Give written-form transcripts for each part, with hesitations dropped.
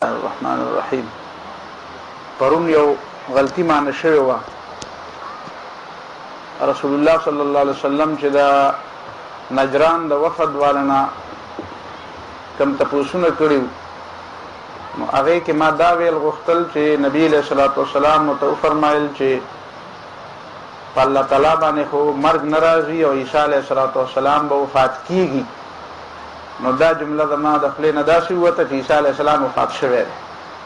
الرحمن الرحیم. پرون یو غلطی معنی شوی وه. رسول الله صلی الله علیه وسلم چې د نجران د وفد والنا کم تپوسونه کړي نو هغې کې ما دا ویل غوښتل چې نبی علیه الصلاة والسلام ورته وفرمایل چې په الله تعالی باندې خو مرګ نه راځي او عیسی علیه الصلاة والسلام به وفات کیږي. نو دا جمله زما د خولې نه داسې ووته چې عیسی علیه السلام وفات شوی دی،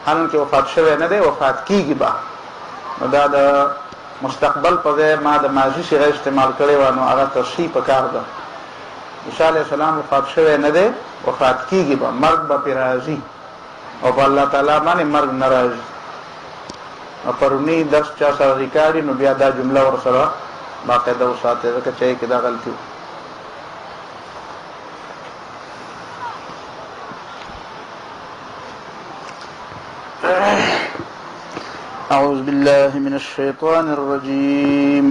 حالانکې وفات شوی نه دی، وفات کیږي به. نو دا د مستقبل په ځای ما د ماضي صيغه استعمال کړې وه، نو هغه تصحیح پکار ده. عیسی علیه السلام وفات شوی نه دی، وفات کیږي به، مرګ به پرې راځي او په الله تعالی باندې مرګ نه راځي. نو پرونی درس چا سره ریکارډي نو بیا دا جمله ورسره باقاعده وساتئ، ځکه چې کې دا غلطي وه. أعوذ بالله من الشيطان الرجيم.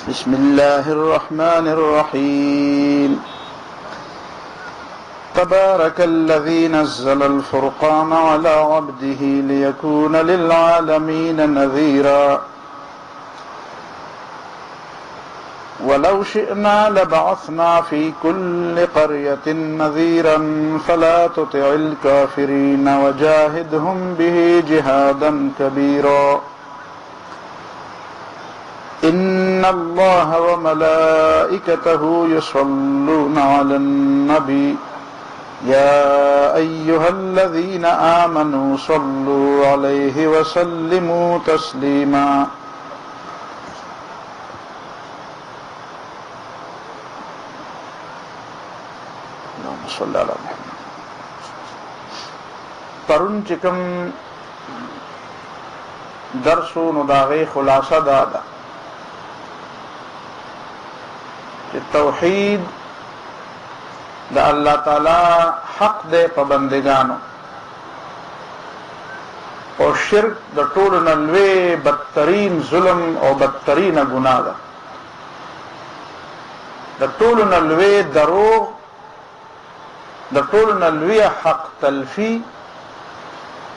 بسم الله الرحمن الرحيم. تبارك الذي نزل الفرقان على عبده ليكون للعالمين نذيرا ولو شئنا لبعثنا في كل قرية نذيرا فلا تطع الكافرين وجاهدهم به جهادا كبيرا إن الله وملائكته يصلون على النبي يا أيها الذين آمنوا صلوا عليه وسلموا تسليما. صلی اللہ علیہ وسلم. پرون چې کوم درسو نو د هغې خلاصه دا ده چې توحید د الله تعالی حق دی په بندګانو او شرک د ټولو نه لوی بدترین ظلم او بدترینه ګناه ده. د ټولو نه لوی دروغ، د ټولو نه لویه حق تلفی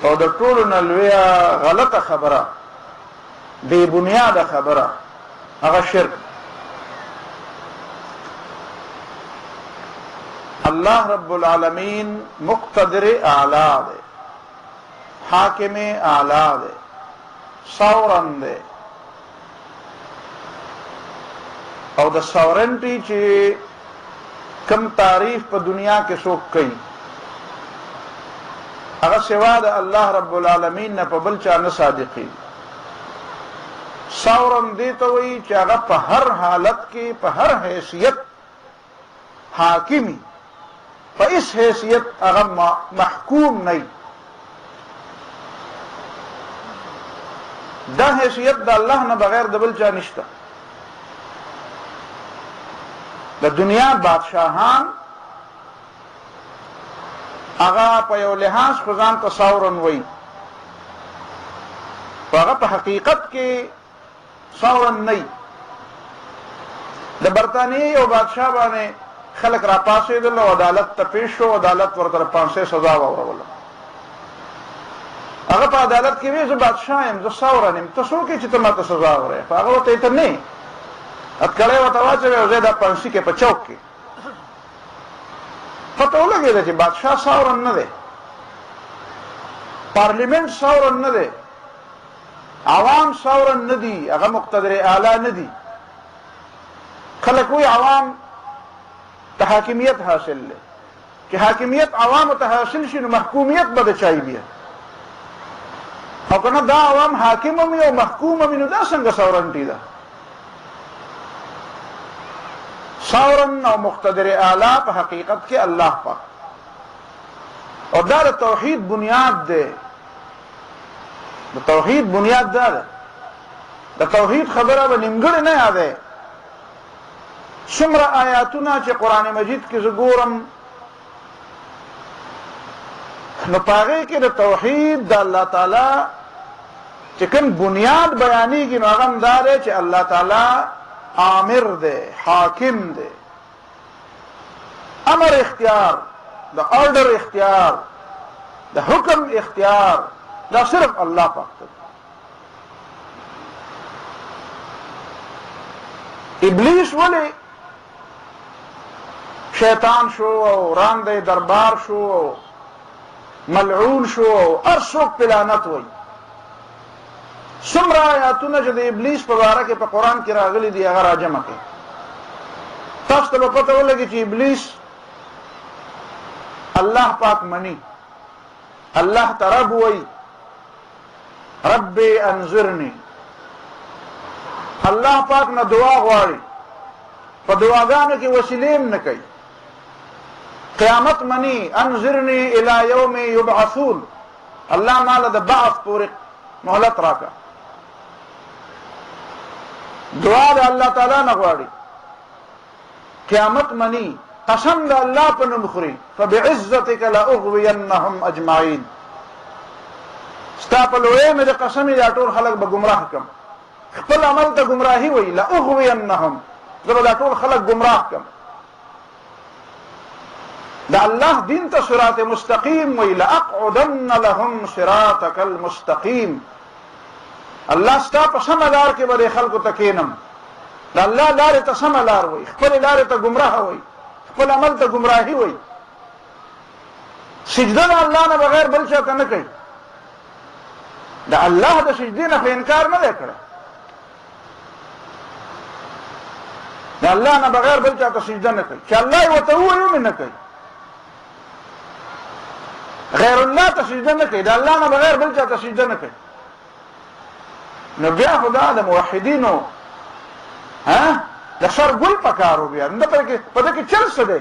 او د ټولو نه لویه غلطه خبره، بې بنیاده خبره، هغه شرک. الله رب العالمین مقتدر اعلی دی، حاکم اعلی دی، ساورن دی، او د ساورنټي چې کم تعریف په دنیا کې څوک کوي هغه سوا د الله رب العالمین نه په بل چا نه صادقي. ساورن دې ته وایي چې هغه په هر حالت کې په هر حیثیت حاکمي، په هیڅ حیثیت هغه محکوم نه وي. دا حیثیت د الله نه بغیر د بل چا نشته. د دنیا بادشاہان هغه په یو لحاظ خو ځان ته ساورن وایي، خو هغه په حقیقت کې ساورن نه وي. د برطانیې یو بادشاه باندې خلک را پاڅېدل او عدالت ته پیش شو، عدالت ورته 500 سزا واوروله. هغه په عدالت کې وایي زه بادشاه یم، زه ساورن یم، ته څوک یې چې ته ماته سزا وورې؟ هغه ورته ته نه اتکړی ورته واچوې او زه دا پانسي کې په چوک کې پته ولګېده چې بادشاه ساورن نه دی، پارلیمنٹ ساورن نه دی، عوام ساورن نه دي، هغه مقتدر اعلی نه دي. خلک وایي عوام ته حاکمیت حاصل دی، چې حاکمیت عوامو ته حاصل شي نو محکومیت به د چای بیا، او که نه دا عوام حاکم هم وي او محکوم هم وي نو دا څنګه ساورنټي ده؟ ساورن او مقتدر اعلی په حقیقت کې الله پاک، او دا د توحید بنیاد دی. د توحید بنیاد دا ده. د توحید خبره به نیمګړې نه یادې. څومره آیاتونه چې قرآن مجید کې زه ګورم نو په هغې کې د توحید د الله تعالی چې کوم بنیاد بیانېږي نو هغه هم دا دی چې الله تعالی آمر دے، حاکم دے، امر اختیار د آرډر اختیار د حکم اختیار دا صرف الله پاک ته. ابلیس ولې شیطان شو او وړاندې دربار شو او ملعون شو او هر څوک په لعنت وایي؟ څومره آیاتونه چې د ابلیس په باره کې په قرآن کې راغلي دي هغه راجمع کړئ. تاسو ته به پته ولګي چې ابلیس الله پاک مني، الله ته رب وایي، رب انظرني. الله پاک نه دعا غواړي، په دعاګانو کې وسیلې نه کوي. قیامت مني، انظرني الى يوم يبعثون. الله ماله د بعث پورې مهلت راکا. دعا د الله تعالی نه غواړي، قیامت مني، قسم د الله په نوم خوري، فبعزتك لاغوينهم اجمعين. ستا په لوی مې د قسم دا ټول خلک به گمراه کم. خپل عمل ته گمراهي وي، لاغوينهم، زه به دا ټول خلک گمراه کم. دا الله دین ته صراط مستقیم وي، لاقعدن لهم صراطك المستقیم. الله ستا په سمه لار کې به خلکو ته کینم. دا الله لارې ته سمه لار وي، خپل لارې ته گمراه وي، خپل عمل ته گمراهي وي. سجده د الله نه بغیر بل چاته نه کوي. دا الله د سجدې نه انکار نه دی کړی. دا الله نه بغیر بل چاته سجده نه کوي. چې الله یې ورته ووایي هم نه کوي. غیر الله ته سجده نه کوي، دا الله نه بغیر بل چاته سجده نه کوي. نو بیا خدا د موحدینو د سر ګل پکارو بیا نه په دې کې چل څه دی.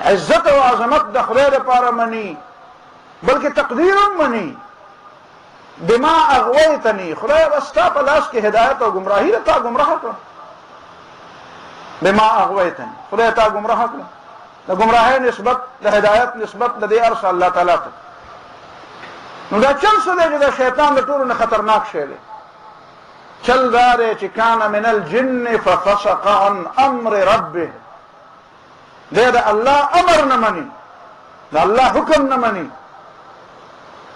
عزت او عظمت د خدای لپاره مني، بلکې تقدیر هم مني. بما اغویتنی، خدای بس تا په لاس کې هدایت او گمراهی ده، تا گمراه کړه. بما اغویتنی، خدای تا گمراه کړه. د گمراهی نسبت د هدایت نسبت د دې ارسل الله تعالی ته. نو دا چل څه دی چې د شیطان د ټولو نه خطرناک شی دی. چل دا دی چې کان من الجن ففسق عن امر ربه. دی د الله امر نه مني، د الله حکم نه مني.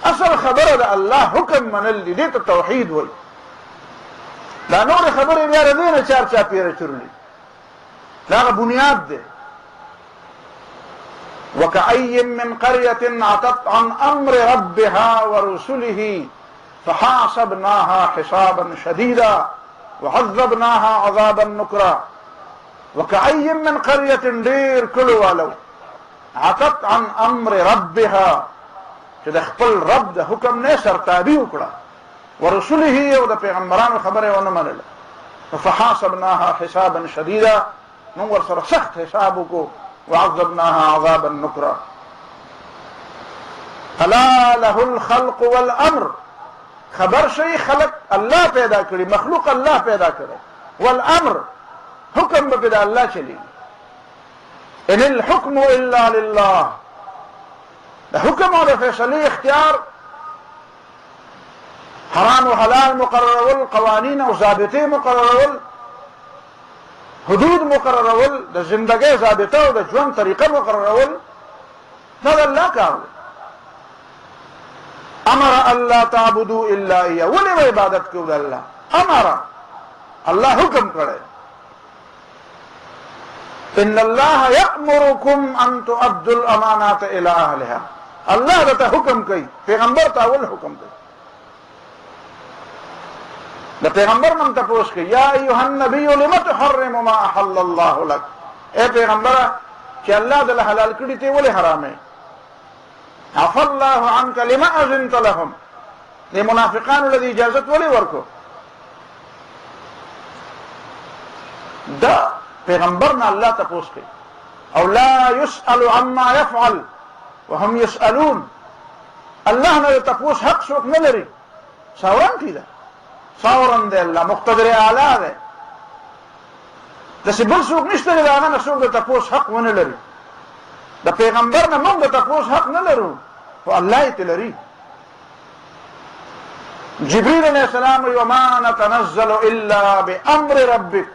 اصل خبره د الله حکم منل دي، دې ته توحید وایي. دا نور خبرې بیا د دې نه چار چاپېره چورلي، دا هغه بنیاد دی. وكأي من قرية عتت عن أمر ربها ورسله فحاسبناها حسابا شديدا وعذبناها عذابا نكرا. وكأي من قرية دير كلو والو عتت عن أمر ربها، چې د خپل رب د حکم نه سرتابي وکړه، ورسله او د پیغمبرانو خبره ونه منله. فحاسبناها حسابا شديدا، نو ورسره سخت حساب وکړو. وعذبناها عذابا نكرا. الا له الخلق والامر. خبر شي خلق الله پیدا کړي، مخلوق الله پیدا کړي. والامر، حکم به پیدا الله چلی. ان الحكم الا لله. د حکم او د فیصله اختیار، حرام او حلال مقررول، قوانین او ضابطې مقررول، حدود مقررول، د زندګۍ ضابطه او د ژوند طریقه مقررول، دا د الله کار دی. امر الله تعبدوا الا اياه، ولې عبادت کوو د الله؟ امر، الله حکم کړی. ان الله يأمركم ان تؤدوا الامانات الى اهلها. الله دا حکم کوي، پیغمبر ته اول حکم کوي. د پیغمبر نن تاسو کې یا ایها النبی لم تحرم ما احل الله لك. اے پیغمبر چې الله د حلال کړی ته ولې حرامه؟ عفى الله عنك لما اذنت لهم. د منافقانو لدی اجازه ولې ورکو؟ دا پیغمبرنا الله تاسو کې او لا يسأل عما يفعل وهم يسألون. الله نه تاسو حق څوک نه لري. ساوران کیده ساورن دی الله، مقتدر اعلی دی. داسې بل څوک نشته دی د هغه نه څوک د تپوس حق ونه لري. د پیغمبر نه موږ د تپوس حق نه لرو، خو الله یې ته لري. جبريل علیه السلام وما نتنزل الا بامر ربك.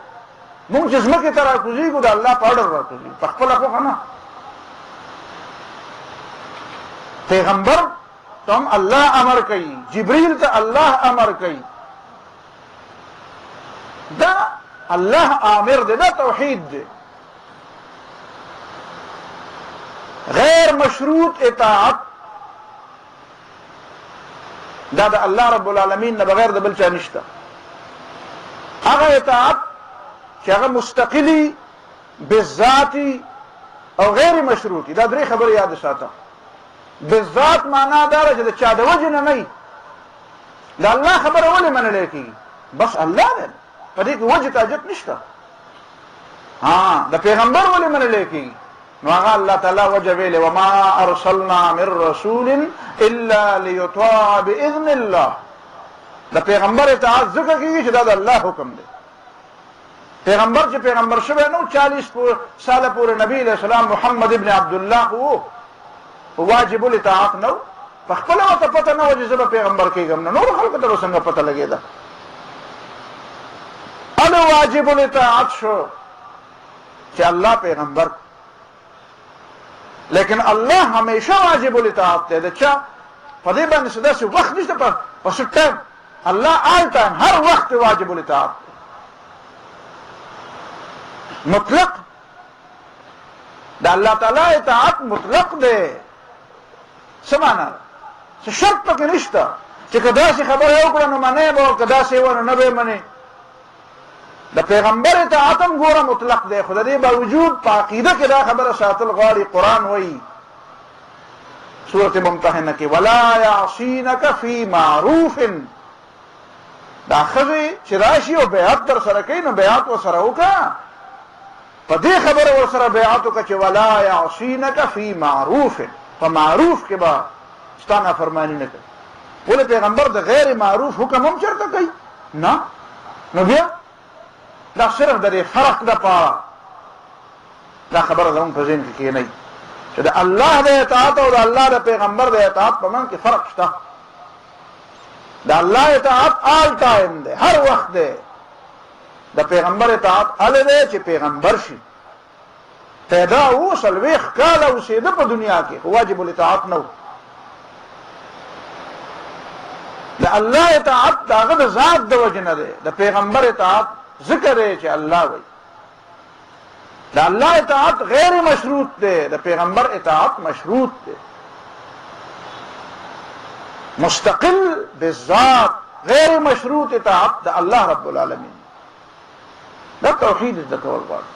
موږ چې ځمکې ته راکوزېږو د الله په اډر راکوزېږو، په خپله خوښه نه. پیغمبر تم الله امر کوي، جبريل ته الله امر کوي. دا الله آمر دی، دا توحید دی. غیر مشروط اطاعت دا د الله رب العالمین نه بغیر د بل چا نشته. هغه اطاعت چې هغه مستقلی بالذاتی او غیر مشروطی، دا درې خبرې یاد ساته. بالذات معنا دا چې د چا د وجه نه نه د الله خبره ولې منل کېږي؟ بس الله دی، په دې کې وجه تاجت نشته. د پیغمبر ولې منل کېږي؟ نو هغه الله تعالی وجه ویلې وما ارسلنا من رسول الا ليطاع باذن الله. د پیغمبر اطاعت ذکر کیږي چې دا د الله حکم دی. پیغمبر چې پیغمبر شوی نو 40 سال پورې نبی علیہ السلام محمد ابن عبد الله وو، واجب الاطاعت نو، په خپل وته پته نه وجه زما پیغمبر کېږم نه، نور خلکو ته څنګه پته لګیدا؟ انا واجب الاطاعت شو چې الله پیغمبر، لیکن الله همیشه واجب الاطاعت دی. د چا په دې باندې څه داسې وخت نشته په څه ټایم، الله آل ټایم هر وخت واجب الاطاعت مطلق. د الله تعالی اطاعت مطلق دی. څه معنا؟ څه شرط پکې نشته چې که داسې خبره وکړه نو منې به، که داسې ونه نه به منې. د پیغمبر اطاعت هم ګوره مطلق دی، خو د دې باوجود په عقیده کې دا خبره ساتل غواړي. قرآن وایي سورة ممتحنه کې ولا یعصینک فی معروف. دا ښځې چې راشي او بیعت در سره کوي نو بیعت ورسره وکړه، په دې خبره ورسره بیعت وکړه چې ولا یعصینک فی معروف، په معروف کې به ستا نافرماني نه کوي. ولې پیغمبر د غیر معروف حکم هم چېرته کوي؟ نه. نو بیا دا صرف د دې فرق دپاره دا خبره زموږ په ذهن کې کښېنئ چې د الله د اطاعت او د الله د پیغمبر د اطاعت په منځ کې فرق شته. د الله اطاعت آل ټایم دی، هر وخت دی. د پیغمبر اطاعت هله دی چې پیغمبر شي، پیدا و 40 کاله اوسېده په دنیا کې، واجب الاطاعت نه و. د الله اطاعت د هغه د ذات د وجې نه دی. د پیغمبر اطاعت ذکر دی چې الله وایي. د الله اطاعت غیر مشروط دی، د پیغمبر اطاعت مشروط دی. مستقل بالذات غیر مشروط اطاعت د الله رب العالمین. دا توحید زده کول غواړي.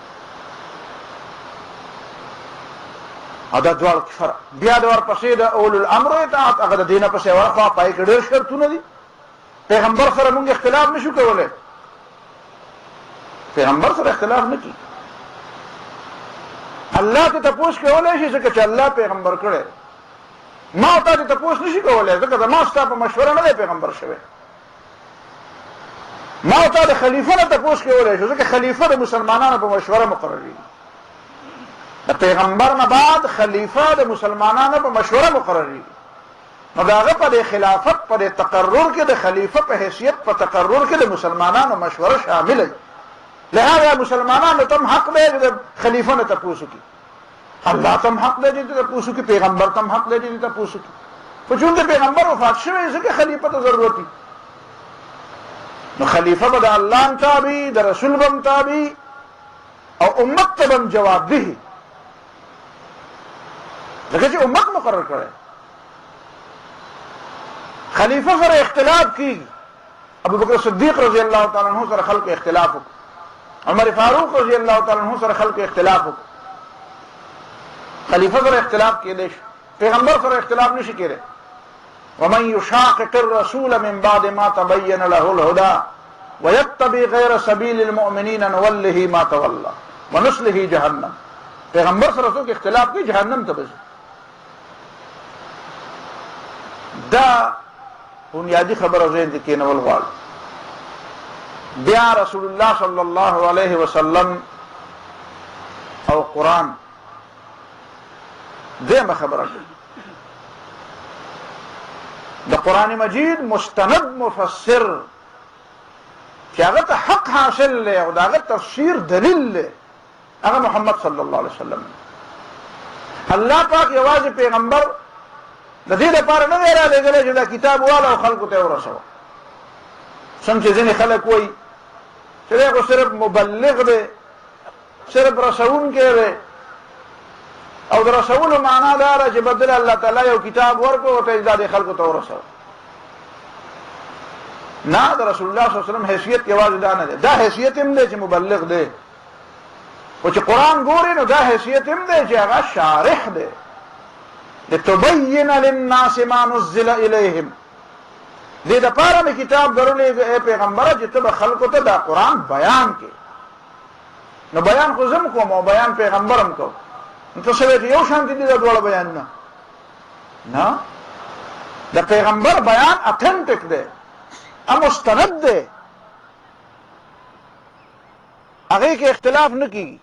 او دا دوار کې فرق. بیا د ورپسې د اولو الامر اطاعت، هغه د دینه پسې ورخوا پای کې ډېر شرطونه دي. پیغمبر سره موږ اختلاف نشو کولی، پیغمبر سره اختلاف نه کیږي. الله ته تپوس کولی شي ځکه چې الله پیغمبر کړی. ما ته تپوس نشي کولی ځکه زما ستا په مشوره نه دی پیغمبر شوی. ما ته د خلیفه نه تپوس کولی شو ځکه خلیفه د مسلمانانو په مشوره مقرریږي. د پیغمبر نه بعد خلیفه د مسلمانانو په مشوره مقرریږي. نو د هغه په خلافت په تقرر کې د خلیفه په حیثیت په تقرر کې د مسلمانانو مشوره شامل دی. لہذا مسلمانانو تم حق دی چې د خلیفه نه تپوس وکړي، الله تم حق دی چې تپوس وکړي، پیغمبر تم حق دی چې تپوس وکړي. خو چونکې پیغمبر وفات شوی ځکه خلیفه ته ضرورت دی. نو خلیفه به د الله تابع، د رسول به تابع، او امت ته به جواب دی ځکه چې امت مقرر کړی. خلیفه سره اختلاف کیږي. ابو بکر صدیق رضی الله تعالی عنہ سره خلق اختلاف وکړ، عمر فاروق رضی الله تعالی عنہ سره خلق اختلاف وکړ. خلیفه سره اختلاف کېدی شي، پیغمبر سره اختلاف نشي کېدی. ومن يشاقق الرسول من بعد ما تبين له الهدى ويتبع غير سبيل المؤمنين نوله ما تولى ونصله جهنم. پیغمبر سره څوک اختلاف کوي جهنم ته ځي. دا بنیادی خبره ذهن کې کېنول غواړي. بیا رسول الله صلی الله علیه وسلم او قرآن دیمه خبره کوي. د قرآن مجید مستند مفسر چې هغه ته حق حاصل دی او د هغه تفسیر دلیل دی هغه محمد صلی الله علیه وسلم. الله پاک یوازې پیغمبر د دې لپاره نه دی رالېږلی چې دا کتاب واله او خلکو ته یې ورسوه. څنګه چې ځینې خلک وایي چې دی خو صرف مبلغ دی، صرف رسونکی دی، او د رسولو معنا دا ده چې بدل الله تعالی یو کتاب ورکړو او ته دا د خلکو ته ورسوه. نه، د رسول الله صلی الله علیه وسلم حیثیت یوازې دا نه دی، دا حیثیت هم دی چې مبلغ دی، خو چې قرآن ګوري نو دا حیثیت هم دی چې هغه شارح دی، لتبین للناس ما نزل الیهم. دې دپاره مې کتاب درولېږه ای پیغمبره چې ته به خلکو ته دا قرآن بیان کړې. نو بیان خو زه هم کوم او بیان پیغمبر هم کوم. نو ته څه وایې چې یو شانتي دي دا دواړه بیانونه؟ نه، د پیغمبر بیان اتھنټک دی، مستند دی، هغې کې اختلاف نه کېږي.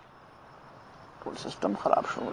ټول سیسټم خراب شو.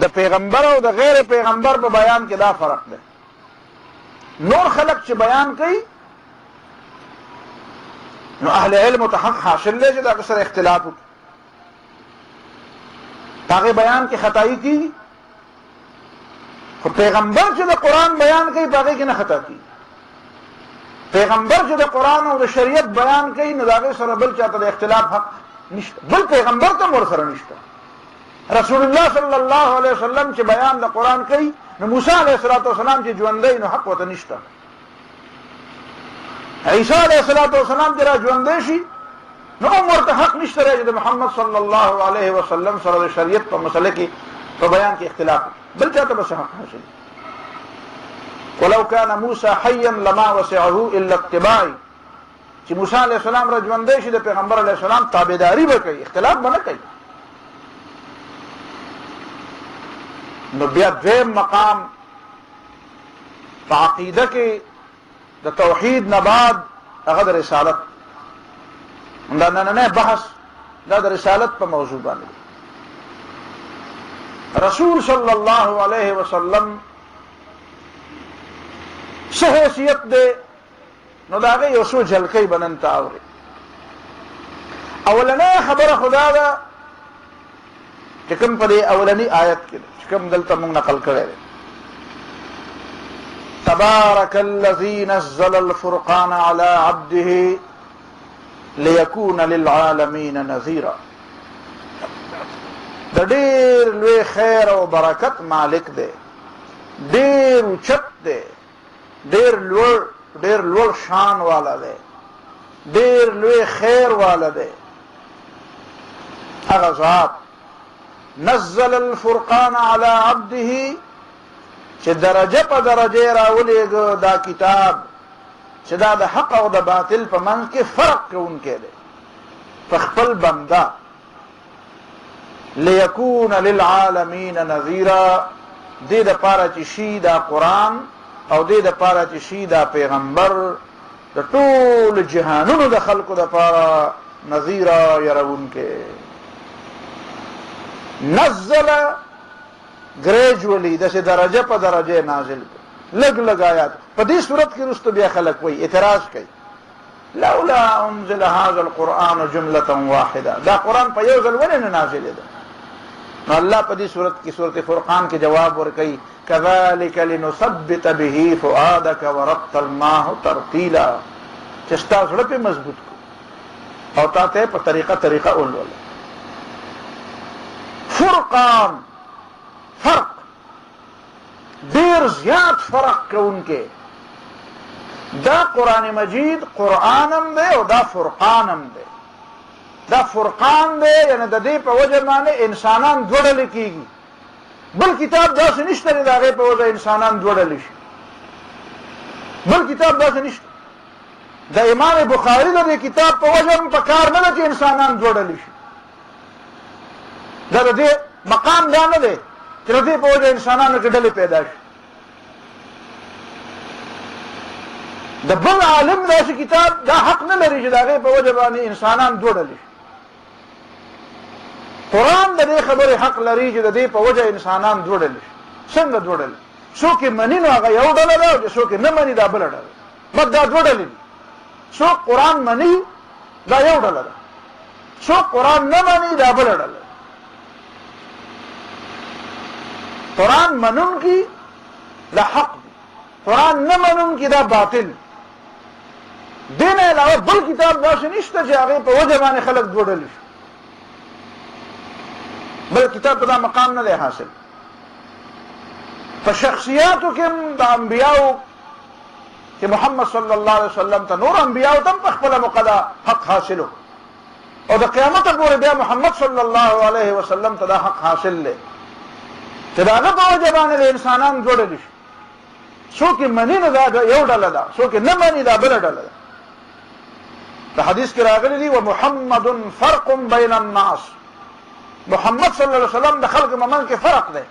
د پیغمبر او د غیر پیغمبر په بیان کې دا فرق دی. نور خلق چې بیان کوي نو اهل علم ته حق حاصل دی چې دا سره اختلاف وکړي، هغې بیان کې خطایي کېږي، خو پیغمبر چې د قرآن بیان کوي په هغې کې نه خطا کېږي. پیغمبر چې د قرآن او د شریعت بیان کوي نو د هغې سره بل چاته د اختلاف حق نشته، بل پیغمبر ته هم ورسره نشته. رسول الله صلی الله علیه وسلم چې بیان د قرآن کوي نو موسی علیه السلام چې ژوندی نو حق ورته نشته. عیسی علیه السلام چې را ژوندی شي نو هم ورته حق نشته چې د محمد صلی الله علیه وسلم سره د شریعت په مسله کې په بیان کې اختلاف بل چاته بس حق حاصل. ولو كان موسی حیا لما وسعه الا اتباعي، چې موسی علیه السلام را ژوندی شي د پیغمبر علیه السلام تابعداري به کوي، اختلاف به نه کوي. نو بیا دویم مقام په عقیده کې د توحید نه بعد هغه د رسالت. دا نننی بحث دا د رسالت په موضوع باندې. رسول صلی الله علیه وسلم څه حیثیت دی نو د هغې یو څو جلکۍ به نن ته اورې. اولنۍ خبره خدا ده چې کوم په دې اولني آیت کې كم دلتا من نقل كره. تبارك الذي نزل الفرقان على عبده ليكون للعالمين نذيرا. دا ډېر لوی خیر او برکت مالک دی، ډېر اوچت دی، ډېر لوړ شان والا دی، ډېر لوی خیر والا دی. هغه ذات نزل الفرقان على عبده چې درجه په درجه راولېږه دا کتاب چې دا د حق او د باطل په منځ کې فرق کوونکی دی په خپل بنده. ليكون للعالمین نذیرا، دې دپاره چې شي دا قرآن او دې دپاره چې شي دا پیغمبر د ټول جهانونو د خلکو دپاره نذیرا یرونکی. نزل گریجولی دسې درجه په درجه نازل لږ لږ آیات. په دې صورت کې رستو بیا خلک وایي اعتراض کوي لولا انزل هذا القرآن جملة واحده، دا قرآن په یو ځل ولې نه نازل ده؟ نو الله په دې صورت کې سورۃ فرقان کې جواب ورکوي كذلك لنثبت به فؤادك ورتلناه ترتیلا، چې ستا زړه پې مضبوط کو او تا ته په طریقه ولول. فرقان فرق ډیر زیات فرق کوونکی. دا قرآن مجید قرآنم دی او دا فرقانم دی. دا فرقان دی یعنی د دې په وجه باندې انسانان دوه ډلې کېږي. بل کتاب داسې نشته چې د هغې په وجه انسانان دوه ډلې شي. بل کتاب داسې نشته. د امام بخاري د دې کتاب په وجه هم په کار نه ده چې انسانان دوه ډلې شي. دا د دې مقام دا نه دی چې د دې په وجه انسانانو کې ډلې پیدا شي. د بل عالم داسې کتاب دا حق نه لري چې د هغې په وجه باندې انسانان دوه ډلې شي. قرآن د دې خبرې حق لري چې د دې په وجه انسانان دوه ډلې شي. څنګه دوه ډلې؟ څوک یې مني نو هغه یو ډله ده، او څوک یې نه مني دا بله ډله. بس دا دوه ډلې دي. څوک قرآن مني دا یو ډله ده، څوک قرآن نه مني دا بله ډله ده. قرآن منونکي دا حق دی، قرآن نه منونکي دا باطل. دې نه علاوه بل کتاب داسې نشته چې هغې په وجه باندې خلک دوه ډلې شي. بل کتاب ته دا مقام نه دی حاصل. په شخصیاتو کې هم د انبیاو چې محمد صلی الله علیه وسلم ته نور انبیاو ته هم په خپله موقع حق حاصلو، او د قیامته پورې بیا محمد صلی الله علیه وسلم ته دا حق حاصل دی چې د هغه په وجه باندې د انسانان دوه ډلې شي. څوک یې مني نو دا یو ډله ده، څوک یې نه مني دا بله ډله ده. د حدیث کې راغلی دي ومحمد فرق بین الناس، محمد صلی الله علیه وسلم د خلق منځ کې فرق دی.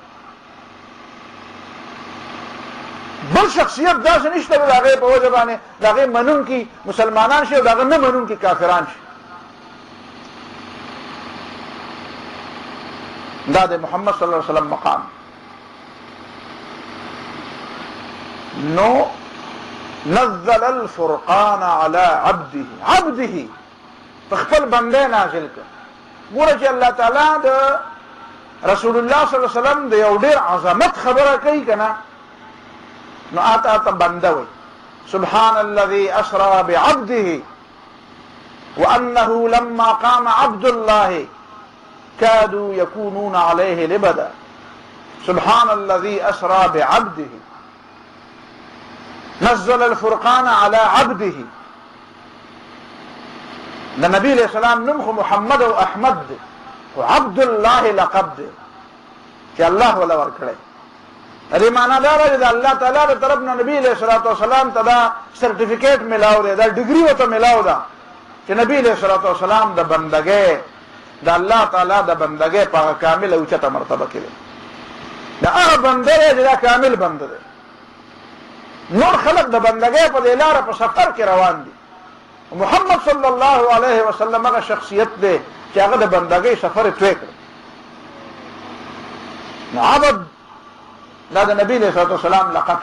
بل شخصیت داسې نشته چې د هغې په وجه باندې د هغې منونکي مسلمانان شي او د هغه نه منونکي کافران شي. دا د محمد صلی الله علیه وسلم مقام. نو نزل الفرقان على عبده په خپل بنده نازل کړ. ګوره چې الله تعالی د رسول الله صلی الله علیه وسلم د یو ډېر عظمت خبره کوي که نه، نو آتا بنده وي. سبحان الذي اسرى بعبده وانه لما قام عبد الله كادوا يكونون عليه لبدا. سبحان الذي اسرى بعبده نزل الفرقان على عبده. د نبی علیہ السلام نوم خو محمد او احمد دی، او عبد الله لقب دی چې الله ولا ورکړی. دې معنا دا ده چې د الله تعالی د طرف نه نبی علیہ الصلوۃ والسلام ته دا سرټیفیکیټ ملاو دی، دا ډیګري ورته ملاو ده چې نبی علیہ الصلوۃ والسلام د بندګۍ د الله تعالی د بندګۍ په کامل او اوچته مرتبه کې دی. دا هغه بنده دی چې دا کامل بنده دی. نور خلق د بندګۍ په دې لاره په سفر کې روان دي. محمد صلی الله علیه وسلم هغه شخصیت دی چې هغه د بندګۍ سفر طی کړ. نو عبد دا د نبی علیہ الصلوۃ والسلام لقب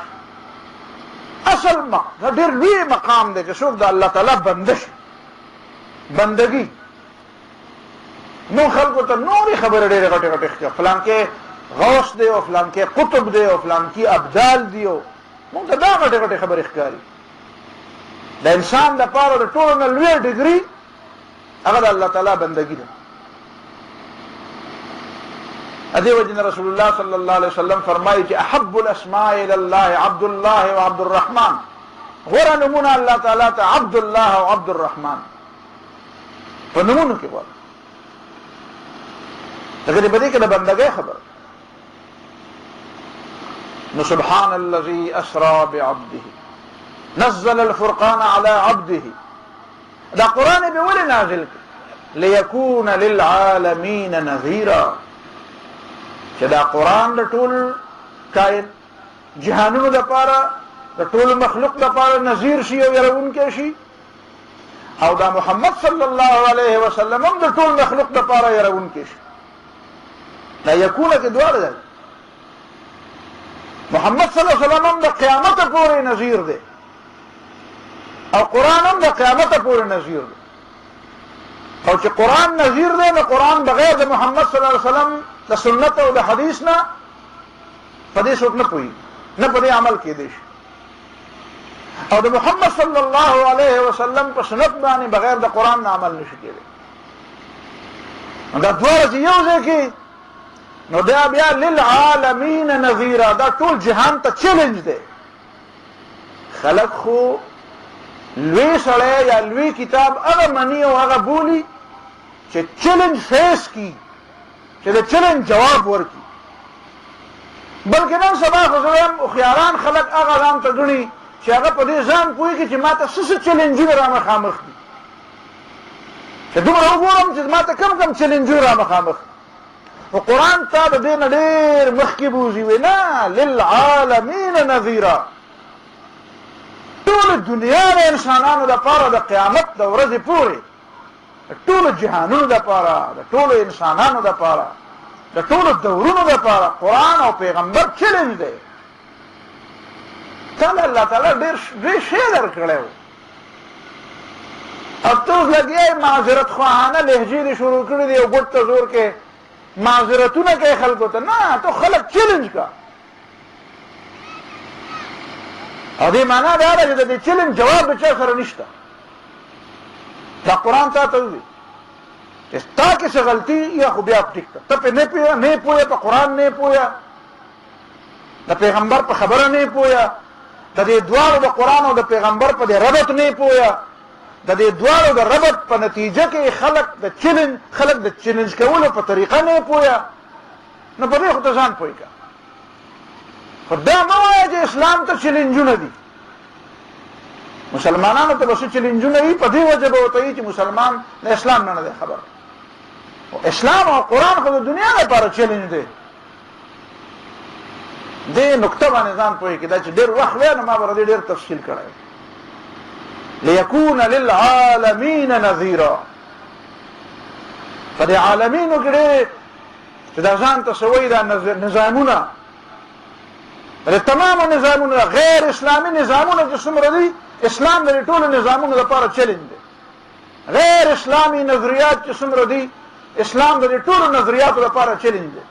اصل دا ډېر لوی مقام دی چې څوک د الله تعالی بنده شي. بندګي نو خلکو ته نورې خبرې ډېرې غټې غټې ښکاري، فلان کې غوث دی او فلان کې قطب دی او فلان کې ابدال دی، او موږ ته دا غټې غټې خبرې ښکاري. د انسان دپاره د ټولو نه لویه ډګري هغه د الله تعالی بندګي ده. ادې وجه رسول الله صلی الله علیه وسلم فرمایي چې احب الاسماء الى الله عبد الله وعبد الرحمن. غوره نمونه الله تعالی ته عبد الله او عبد الرحمن په نمونو کې غوره. لکه دې په دې کې د بندګۍ خبره. نو سبحان الذي اسرى بعبده نزل الفرقان على عبده. دا قرآن به ولې نازل کړ؟ ليكون للعالمين نذيرا. چې دا قرآن د ټول کائن جهانونو دپاره د ټول مخلوق دپاره نذیر شي او يرونکی شي، او دا محمد صلی الله علیه وسلم هم د ټول مخلوق دپاره يرونکی شي. لا يكون کې دواړه دی. محمد صلی الله علیه وسلم هم د قیامت پورې نذیر دی، او قرآن هم د قیامت پورې نذیر دی. او چې قرآن نذیر دی نو قرآن بغیر د محمد صلی الله علیه وسلم د سنت او د حدیث نه په دې څوک نه پوهېږي، نه په دې عمل کېدی شي. او د محمد صلی الله علیه وسلم په سنت باندې بغیر د قرآن نه عمل نشي کېدی. دا دواړه چې یو ځای کې نو دا بیا للعالمین نذیرا. دا ټول جهان ته چیلنج دی. خلق خو لوی سړی یا لوی کتاب هغه مني او هغه بولي چې چیلنج فیس کی، چې د چیلنج جواب ورکي. بلکې نن سبا خو زه وایم هوښیاران خلک هغه ځان ته ګڼي چې هغه په دې ځان پوهېږي چې ما ته څه چیلنجونه را مخامخ دي، چې دومره وګورم چې ما ته کم چیلنجونه را مخامخ. خو قرآن تا د دې نه ډېر مخکې بوځي. وی نه، للعالمین نذیرا. ټول دنیا د انسانانو لپاره د قیامت د ورځې پورې د ټولو جهانونو لپاره د ټولو انسانانو لپاره د ټولو دورونو لپاره قرآن او پیغمبر چیلنج دی. تعالی الله تعالی ډېر شی درکړی و او ته اوس لګیا یې معذرت خواهانه لهجې دې شروع کړي دي او ګوټ ته زور کې معذرتونه کوي خلکو ته. نه، ته خلک چیلنج کا او دې معنا دا ده چې د دې چیلنج جواب د چا سره نشته. دا قرآن تا ته وایي چې تا کې څه غلطي یا خو بیا ټیک ده، ته پې نه پوهه، په قرآن نه پوهه، د پیغمبر په خبره نه پوهه، د دې دواړو د قرآن او د پیغمبر په دې ربط نه پوهه، د دې دواړو د ربط په نتیجه کې خلک د چیلنج کولو په طریقه نه پوهه. نو په دې خو ته ځان پوه کړه. خو دا مه وایه چې اسلام ته چیلنجونه دي. مسلمانانو ته به څه چیلنجونه وي، په دې وجه به ورته وي چې مسلمان د اسلام نه دی خبر. اسلام او قرآن خو د دنیا لپاره چیلنج دی. دې نقطه باندې ځان پوهې کړه چې ډېر وخت وی نو ما به ډېر تفصیل کړی. لیکون للعالمین نذیرا، په دې عالمینو کې ډېر چې دا ځان ته څه وایي دا نظامونه، د تمامو نظامونه غیر اسلامي نظامونه چې څومره دي، اسلام د ټولو نظامونو لپاره چیلنج دی. غیر اسلامي نظریات چې څومره دي، اسلام د ټولو نظریاتو لپاره چیلنج دی.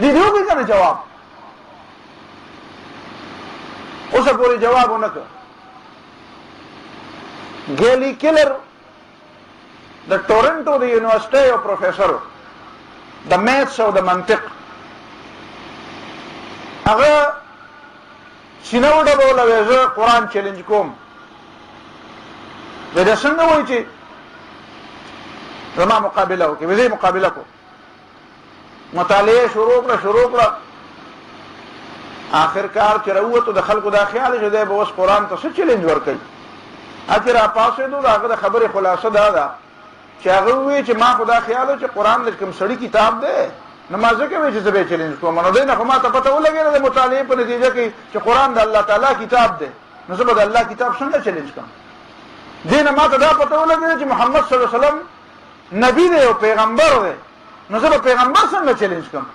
دې دیو به کنه جواب اوسه پورې جواب ونه کړ. ګیلی کلر د ټورنټو د یونیورسيټي یو پروفیسر د میتھس او د منطق، هغه سینه وډبوله وی زه قرآن چیلنج کوم. وی دا څنګه وایي چې زما مقابله وکړي؟ وی زه مقابله کوم. مطالعه شروع کړه آخرکار چې راووتو د خلکو دا خیال چې دی به اوس قرآن ته څه چیلنج ورکوي. چې را پاسېدو د هغه د خبرې خلاصه دا ده چې هغه ووایي چې ما خو دا خیال و چې قرآن د کوم سړي کتاب دی، نو ما ځکه وایي چې زه به یې چیلنج کوم. نو دی نه خو ما ته پته ولګېده د مطالعې په نتیجه کې چې قرآن د الله تعالی کتاب دی، نو زه به د الله کتاب څنګه چیلنج کوم؟ دی نه ما ته دا پته ولګېده چې محمد صلی الله علیه وسلم نبی دی او پیغمبر دی، نو زه به پیغمبر څنګه چیلنج کوم؟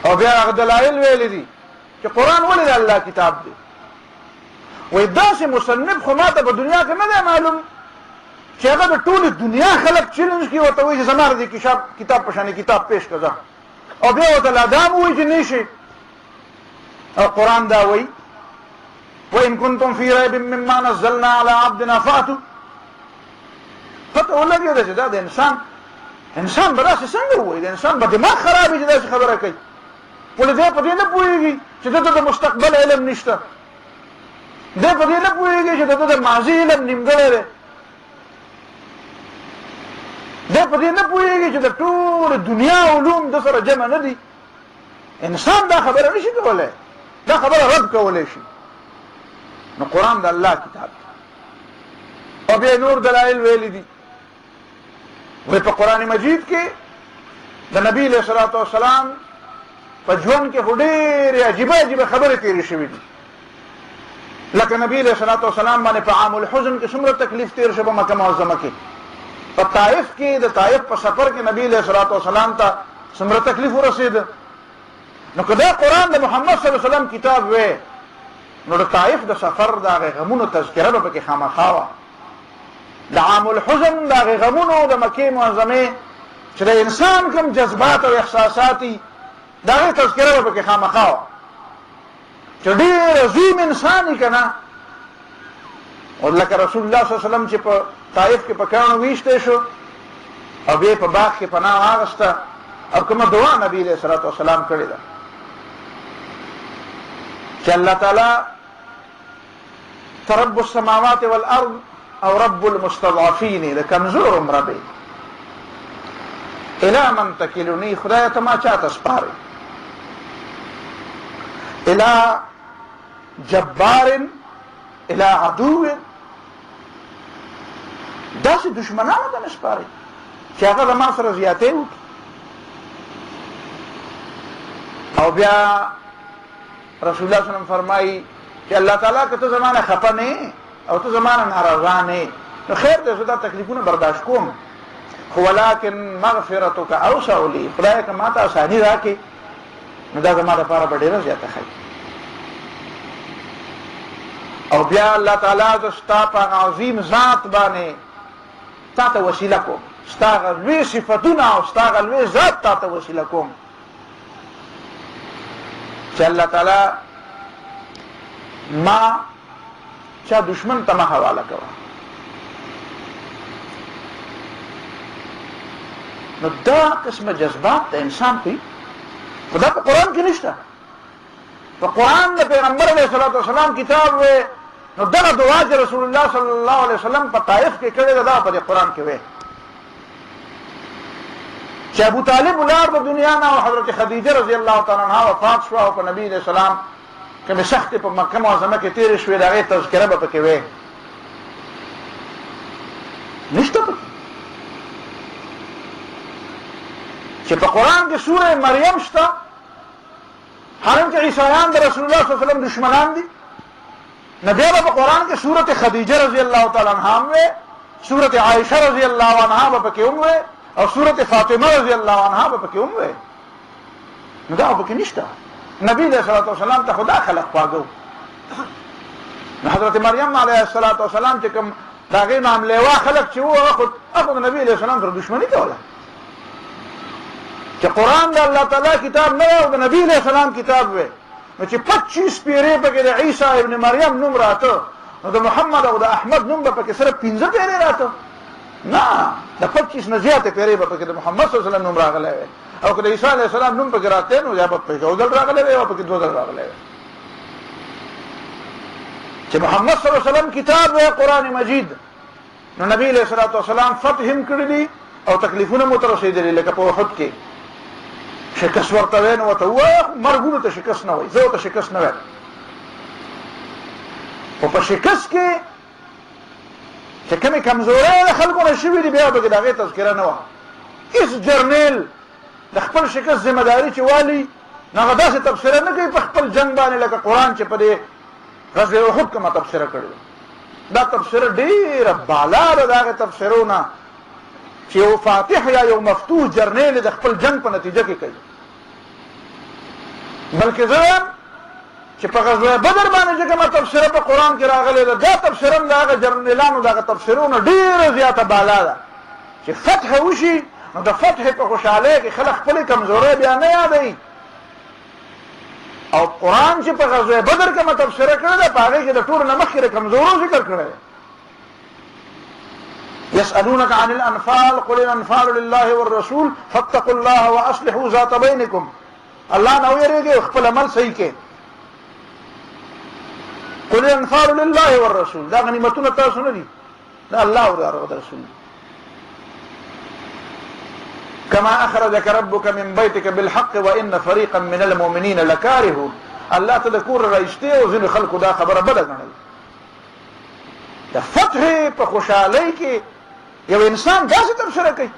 او بیا هغه دلایل ویلي دي چې قرآن ولې د الله کتاب دی. وای داسې مصنف خو ما ته په دنیا کې نه دی معلوم چې هغه د ټولې دنیا خلک چیلنج کړي، ورته وایي چې زما د کتاب په شانې کتاب پیش کړه، او بیا ورته لا دا وایي چې نه شي. او قرآن دا وایي وإن كنتم في ريب مما نزلنا على عبدنا فأتوا. پته ولګېده چې دا د انسان به داسې څنګه وایي؟ د انسان به دماغ خراب وي چې داسې خبره کوي. ولې دی په دې نه پوهېږي چې دته د مستقبل علم نشته، دی په دې نه پوهېږي چې دته د ماضي علم نیمګړی دی، دی په دې نه پوهېږي چې د ټول دنیا علوم د سره جمع نه دي. انسان دا خبره نشي کولی، دا خبره رد کولی شي. نو قرآن د الله کتاب دی. او بیا نور دلایل ویلي دي. وی په قرآن مجید کې د نبی علیه الصلاة والسلام په ژوند کې خو ډېرې عجیبه خبرې تېرې شوي دي. لکه نبی علیه الصلاة والسلام باندې په عام الحزن کې څومره تکلیف تېر شو په مکه معظمه کې. په طائف کې د طائف په سفر کې نبی علیه الصلاة والسلام ته څومره تکلیف ورسېده. نو که دا قرآن د محمد صلی الله علیه وسلم کتاب وی، نو د طائف د سفر د هغې غمونو تذکره به پکې خامخا وه. د عام الحزن د هغې غمونو د مکې معظمې چې د انسان کوم جذبات او احساسات دي، د هغې تذکره به پکې خامخا وه چې ډېر عظیم انسان یې که نه. او لکه رسول الله صلی الله علیه وسلم چې په طائف کې په کاڼو ویشتی شو او بیا په باغ کې پناه واغسته، او کومه دعا نبی علیه الصلاة والسلام کړې ده چې الله تعالی رب السماوات والارض او رب المستضعفین د کمزورم ربی الى من تکلنی، خدای ته ما چاته سپارې، الى جبار الى عدو، داسې دشمنانو ته مې سپارې چې هغه زما سره زیاتې وکړي. او بیا رسول الله صلی الله علیه وسلم فرمایي چې الله تعالی که ته زمانه خفه نه او ته زمانه ناراضه نه نو خیر دې زه دا تکلیفونه برداشت کوم، خو ولکن مغفرتک اوسع لی، خدای که ما ته اساني راکړي نو دا زما لپاره به ډېره زیاته ښه او بیا الله تعالی د ستا په عظیم ذات باندې تا ته وسیله کوم، ستا هغه لوی صفتونه او ستا هغه لوی ذات تا ته وسیله کوم چې الله تعالی ما چا دشمن ته ما حواله کوه. نو دا قسم جذبات د انسان کوي، خدا په قرآن کې نشته. په قرآن د پیغمبر علیه الصلاۃ والسلام کتاب وې نو دغه دعا چې رسول الله صلی الله علیه وسلم په طائف کې کړې ده دا په قرآن کې وې چې ابو طالب ولار د دنیا نه او حضرت خدیجه رضی الله تعالی عنها وفات شو او په نبی علیہ السلام کوم سخت په مکه معظمه کې تیر شوې دغه تذکرہ به پکې وې نشته پکې چې په قرآن کې سوره مریم شته، حالانکه عیسایان د رسول الله صلی الله علیه وسلم دشمنان دي. نبی په قرآن کې سورت خدیجه رضی الله تعالی عنها وې، سورت عائشه رضی الله عنها به پکې وې او سورت فاطمه رضی الله عنها به پکې وې. نو دا پکې نشته. نبی علیہ الصلوۃ والسلام ته خدا خلق پاګو. نو حضرت مریم علیه الصلوۃ والسلام چې کوم داغه نام لیوا خلق چې وو خود نبی علیہ السلام سره دشمنی کوله چې قرآن د الله تعالی کتاب نه او د نبی علیہ السلام کتاب وې، نو چې 25 پیرې پکې د عیسی ابن مریم نوم راته نو د محمد او د احمد نوم به پکې صرف 15 پیرې راته نه، د 25 نه زیاته پیرې به پکې د محمد صلی الله علیه وسلم نوم راغلی وي او که د عیسی علیه السلام نوم پکې راته نو یا به پکې اول راغلی وي او پکې دوه راغلی وي چې محمد صلی الله علیه وسلم کتاب وې قرآن مجید. نو نبی علیہ الصلوۃ والسلام فتح هم کړی او تکلیفونه مو تر رسیدلي لکه په احد کې شکست ورته وین او ته وای مرګونو ته شکست نه وای، زه ته شکست نه وای. او په شکست کې چې کومې کمزورۍ د خلکو نه شوي دي بیا به د هغې تذکره نه وه. هېڅ جرنیل د خپل شکست ذمه داري چې والي نو هغه داسې تبصره نه کوي په خپل جنګ باندې لکه قرآن چې په دې غزوه احد کومه تبصره کړې دا تبصره ډېره بالا ده د هغې تبصرو نه چې یو فاتح یا یو مفتوح جرنیل د خپل جنگ په نتیجه کې کوي. بلکې زه چې په غزوه بدر باندې چې کومه تبصره په قرآن کې راغلې ده دا تبصره هم د هغه جرنیلانو د هغه تبصرو نه ډېره زیاته بالا ده چې فتح وشي نو د فتح په خوشحالۍ کې خلک خپلې کمزورۍ بیا نه یادوي. او قرآن چې په غزوه بدر کومه تبصره کړې ده په هغې کې د ټولو نه مخکې د کمزورو ذکر کړی دی. يسألونك عن الأنفال قل الأنفال لله والرسول فاتقوا الله وأصلحوا ذات بينكم. الله نو یریږي خپل عمل صحیح کې. قل الأنفال لله والرسول دا غنیمتونه تاسو نه دي دا الله او رسول. كما أخرجك ربك من بيتك بالحق وإن فريقا من المؤمنين لكارهون. الله تذكر رئیسته او ځینې خلکو دا خبره بده ګڼل. د فتح په خوشحالۍ کې یو انسان داسې تبصره کوي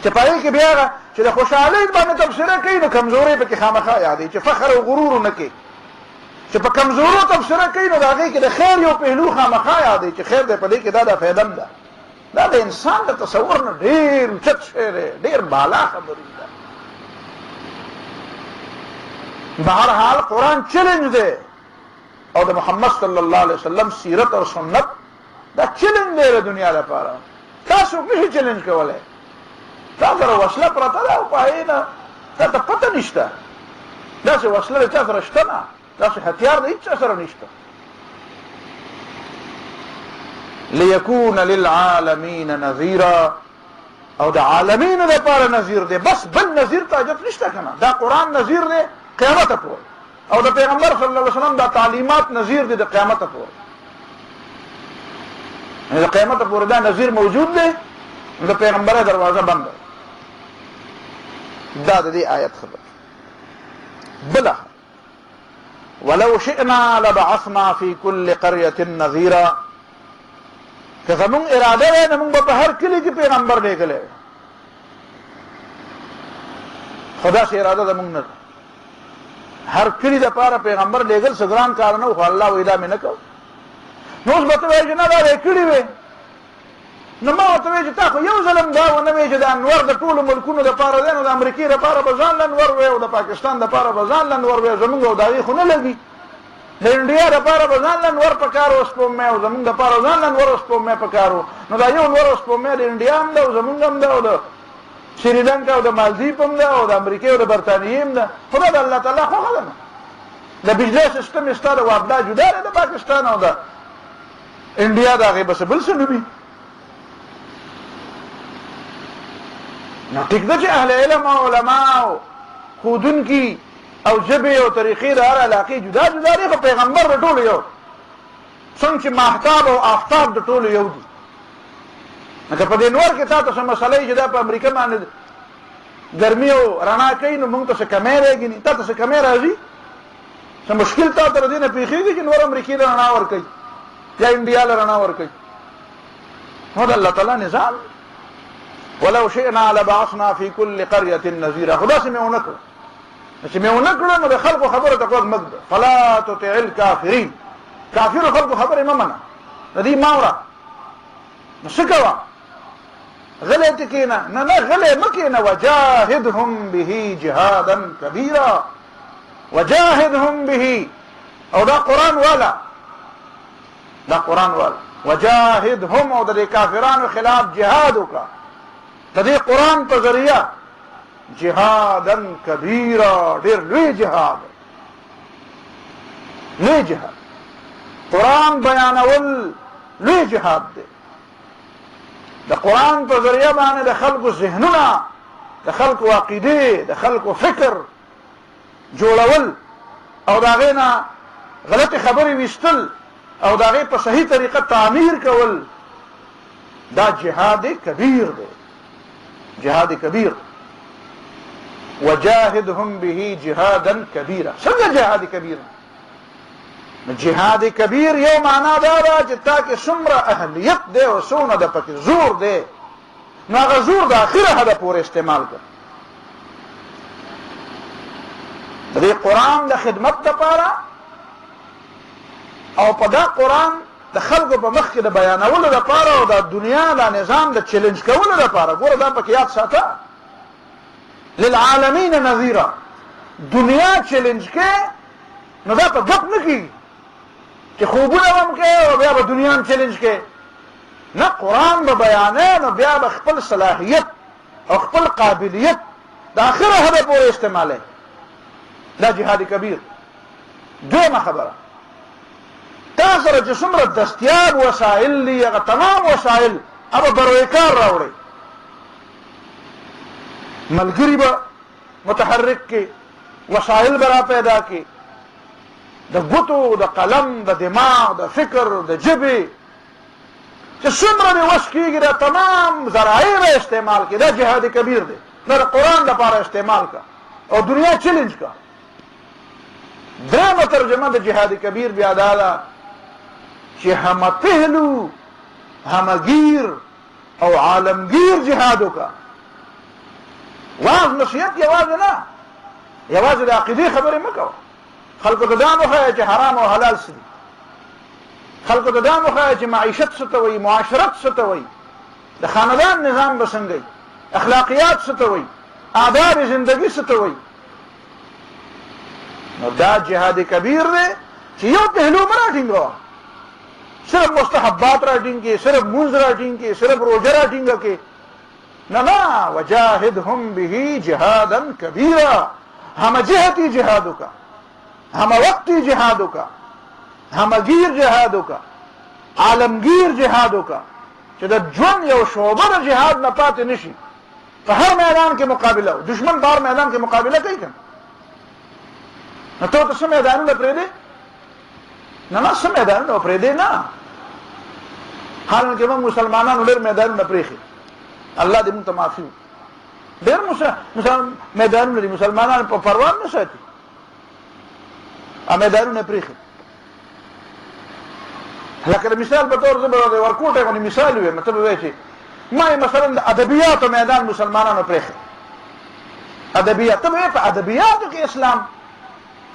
چې په هغې کې بیا چې د خوشحالۍ باندې تبصره کوي نو کمزورۍ پکې خامخا یادوي چې فخر او غرور نه کوي. چې په کمزورو تبصره کوي نو د هغې کې د خیر یو پهلو خامخا یادوي چې خیر دی په دې کې دا فایده هم ده. دا د انسان د تصور نه ډېر اوچت شی دی، ډېر بالا خبرې ده. بهرحال قرآن چیلنج دی او د محمد صلی الله علیه وسلم سیرت او سنت دا چیلنج دی د دنیا لپاره. تاسو نشئ چیلنج کولی. تا سره وسله پرته ده او په هغې نه تا ته پته نشته. داسې وسله د چا سره شته نه، داسې هتیار د هېچ چا سره نشته. لیکون للعالمین نذیرا او د عالمینو لپاره نذیر دی، بس بل نذیر ته حاجت نشته که نه. دا قرآن نذیر دی قیامته پورې او د پیغمبر صلی الله علیه وسلم دا تعلیمات نذیر دي د قیامته پورې. د قیامته پورې دا نذیر موجود دی د پیغمبره دروازه بند ده. دا د دې آیت خبر. بله ولو شئنا لبعثنا في كل قرية نذيرا. که زمونږ اراده وی نو موږ به په هر کلي کې پیغمبر لیږلی خو داسې اراده زمونږ نه ده. هر کلی د پاره پیغمبر لېږل څه ګران کار نه و، خو الله وایي دا مې نه کوو. نو اوس به ته وایې چې نه دا به یې کړي وې. نو ما ورته وایي چې تا خو یو ظلم دا ونه وایې چې د انور د ټولو ملکونو دپاره دی، نو د امریکې دپاره به ځان لنور وی او د پاکستان دپاره به ځان لنور وی، زمونږ او د هغې خو نه لګي. د انډیا دپاره به ځان لنور پکار و سپوږمۍ، او زمونږ دپاره ځان لنور سپوږمۍ پکار و. نو دا یو نور سپوږمۍ د انډیا هم ده او زمونږ هم ده او د سریلنکا او د مالدیپ هم ده او د امریکې او د برطانیې هم ده. خو دا د الله تعالی خوښه ده. د بجلی سیسټم یې ستا د وابدا جدا دی د پاکستان او د انډیا د هغې بس بل څه نه وي. نو ټیک ده چې اهل علم او علماو ښودونکي او ژبې او طریقې د هر علاقې جدا جدا دي، خو پیغمبر د ټولو یو. څنګه چې ماهتاب او آفتاب د ټولو یو دي. لکه په دې نور کې تا ته څه مسله وي چې دا په امریکا باندې ګرمي او رڼا کوي، نو موږ ته څه کمی راګني، تا ته څه کمی راځي، څه مشکل تا ته د دې نه پېښېږي چې نور امریکې له رڼا ورکوي یا انډیا له رڼا ورکوي. نو د الله تعالی نظام ولو شئنا لبعثنا في كل قرية نذيرا. خدا سے میں ونه کړو چې مې ونه کړو نو د خلکو خبره ته غوږ مه ږده. فلا تطع الكافرين، کافرو خلکو خبرې مه منه، د دې مه اوره. نو څه کوه؟ غلی ته کښېنه، نه نه غلی مه کښېنه. وجاهدهم به جهادا كبيرا، وجاهدهم به. او دا قرآن والا، دا قرآن والا وجاهدهم، او د دې کافرانو خلاف جهاد وکړه د دې قرآن په ذریعه. جهادا کبیرا، ډېر لوی جهاد، لوی جهاد. قرآن بیانول لوی جهاد دی. د قرآن په ذریعه باندې د خلکو ذهنونه، د خلکو عقیدې، د خلکو فکر جوړول او د هغې نه غلطې خبرې ویستل او د هغې په صحیح طریقه تعمیر کول، دا جهاد کبیر دی، جهاد کبیر. وجاهدهم به جهادا كبيرا. څنګه جهاد کبیر؟ جهاد کبیر یو معنا دا ده چې تا کې څومره اهلیت دی او څونه د پکې زور دی، نو هغه زور د اخره حده پورې استعمال کړه د دې قرآن د خدمت دپاره، او په دا قرآن د خلکو په مخ کې د بیانولو دپاره او د دنیا د نظام د چیلنج کولو دپاره. ګوره دا پکې یاد ساته، للعالمین نذیرا. دنیا چیلنج کې نو دا په ګپ نه کېږي چې خوبونه هم کوي او بیا به دنیا هم چیلنج کوي. نه، قرآن به بیانوي نو بیا به خپل صلاحیت او خپل قابلیت د آخره حده پورې استعمالوي. دا جهاد کبیر. دویمه خبره، تا سره چې څومره دستیاب وسایل دي، هغه تمام وسایل هغه بروی کار راوړئ. ملګری به متحرک کې وسایل به را پیدا کې، د ګوتو، د قلم، د دماغ، د فکر، د ژبې، چې څومره دې وس کېږي دا تمام ذرایع به استعمال کړي. دا جهاد کبیر دی. دا د قرآن لپاره استعمال کا او دنیا چیلنج کا. درېمه ترجمه د جهاد کبیر بیا دا ده چې همه پهلو، همگیر او عالمگیر جهاد وکړه. واعظ نصیحت یوازې نه، یوازې د عقیدې خبرې مه کوه. خلکو ته دا مه ښایه چې حرام او حلال څه دي. خلکو ته دا مه ښایه چې معیشت څه ته وایي، معاشرت څه ته وایي، د خاندان نظام به څنګه وي، اخلاقیات څه ته وایي، آداب زندگی څه ته وایي. نو دا جهاد کبیر دی چې یو پهلو مه راټینګوه، صرف مستحبات راټینګ کې، صرف مونځ راټینګ کې، صرف روژه راټینګه کې. نه نه، وجاهدهم به جهادا کبیرا. همه جهتی جهاد وکړه، همه وقتی جهاد وکړه، همگیر جهاد وکړه، عالمگیر جهاد وکړه، چې د ژوند یو شعبه د جهاد نه پاتې نشي. په هر میدان کې مقابله و. دشمن په هر میدان کې مقابله کوي که نه؟ ته څه میدانونه پرېږدې؟ نه نه، څه میدانونه پرېږدې نه. حالانکې موږ مسلمانانو ډېر میدانونه پرېښي، الله دې موږ ته معافي وکړي. ډېر میدانونه دي، مسلمانان په پروان نه ساتي، میدانونه پرېښي. لکه د مثال په طور زه به د ورکوټۍ غوندې مثال ویم، ته به وایې چې ما مثلا د ادبیاتو میدان مسلمانانو پرېښی. ادبیات، ته به وایې په ادبیاتو کې اسلام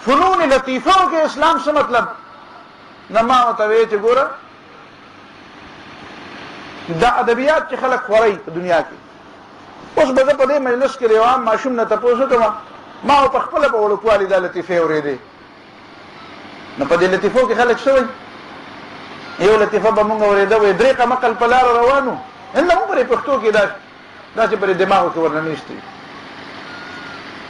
فنون لطیفو کې اسلام څه مطلب نه ما ورته وی چې ګوره دا ادبیات چې خلک خوري په دنیا کې اوس به زه په دې مجلس کې یو عام ماشوم نه تپوس وکړم ما په خپله په وړوکوالي دا لطیفې اورېدې نو په دې لطیفو کې خلک څه وایي یو لطیفه به مونږ اورېده وایي درې قمقل په لاره روانو نه مونږ پرې پښتو کې داسې پرې دماغو کې ورنه نیستي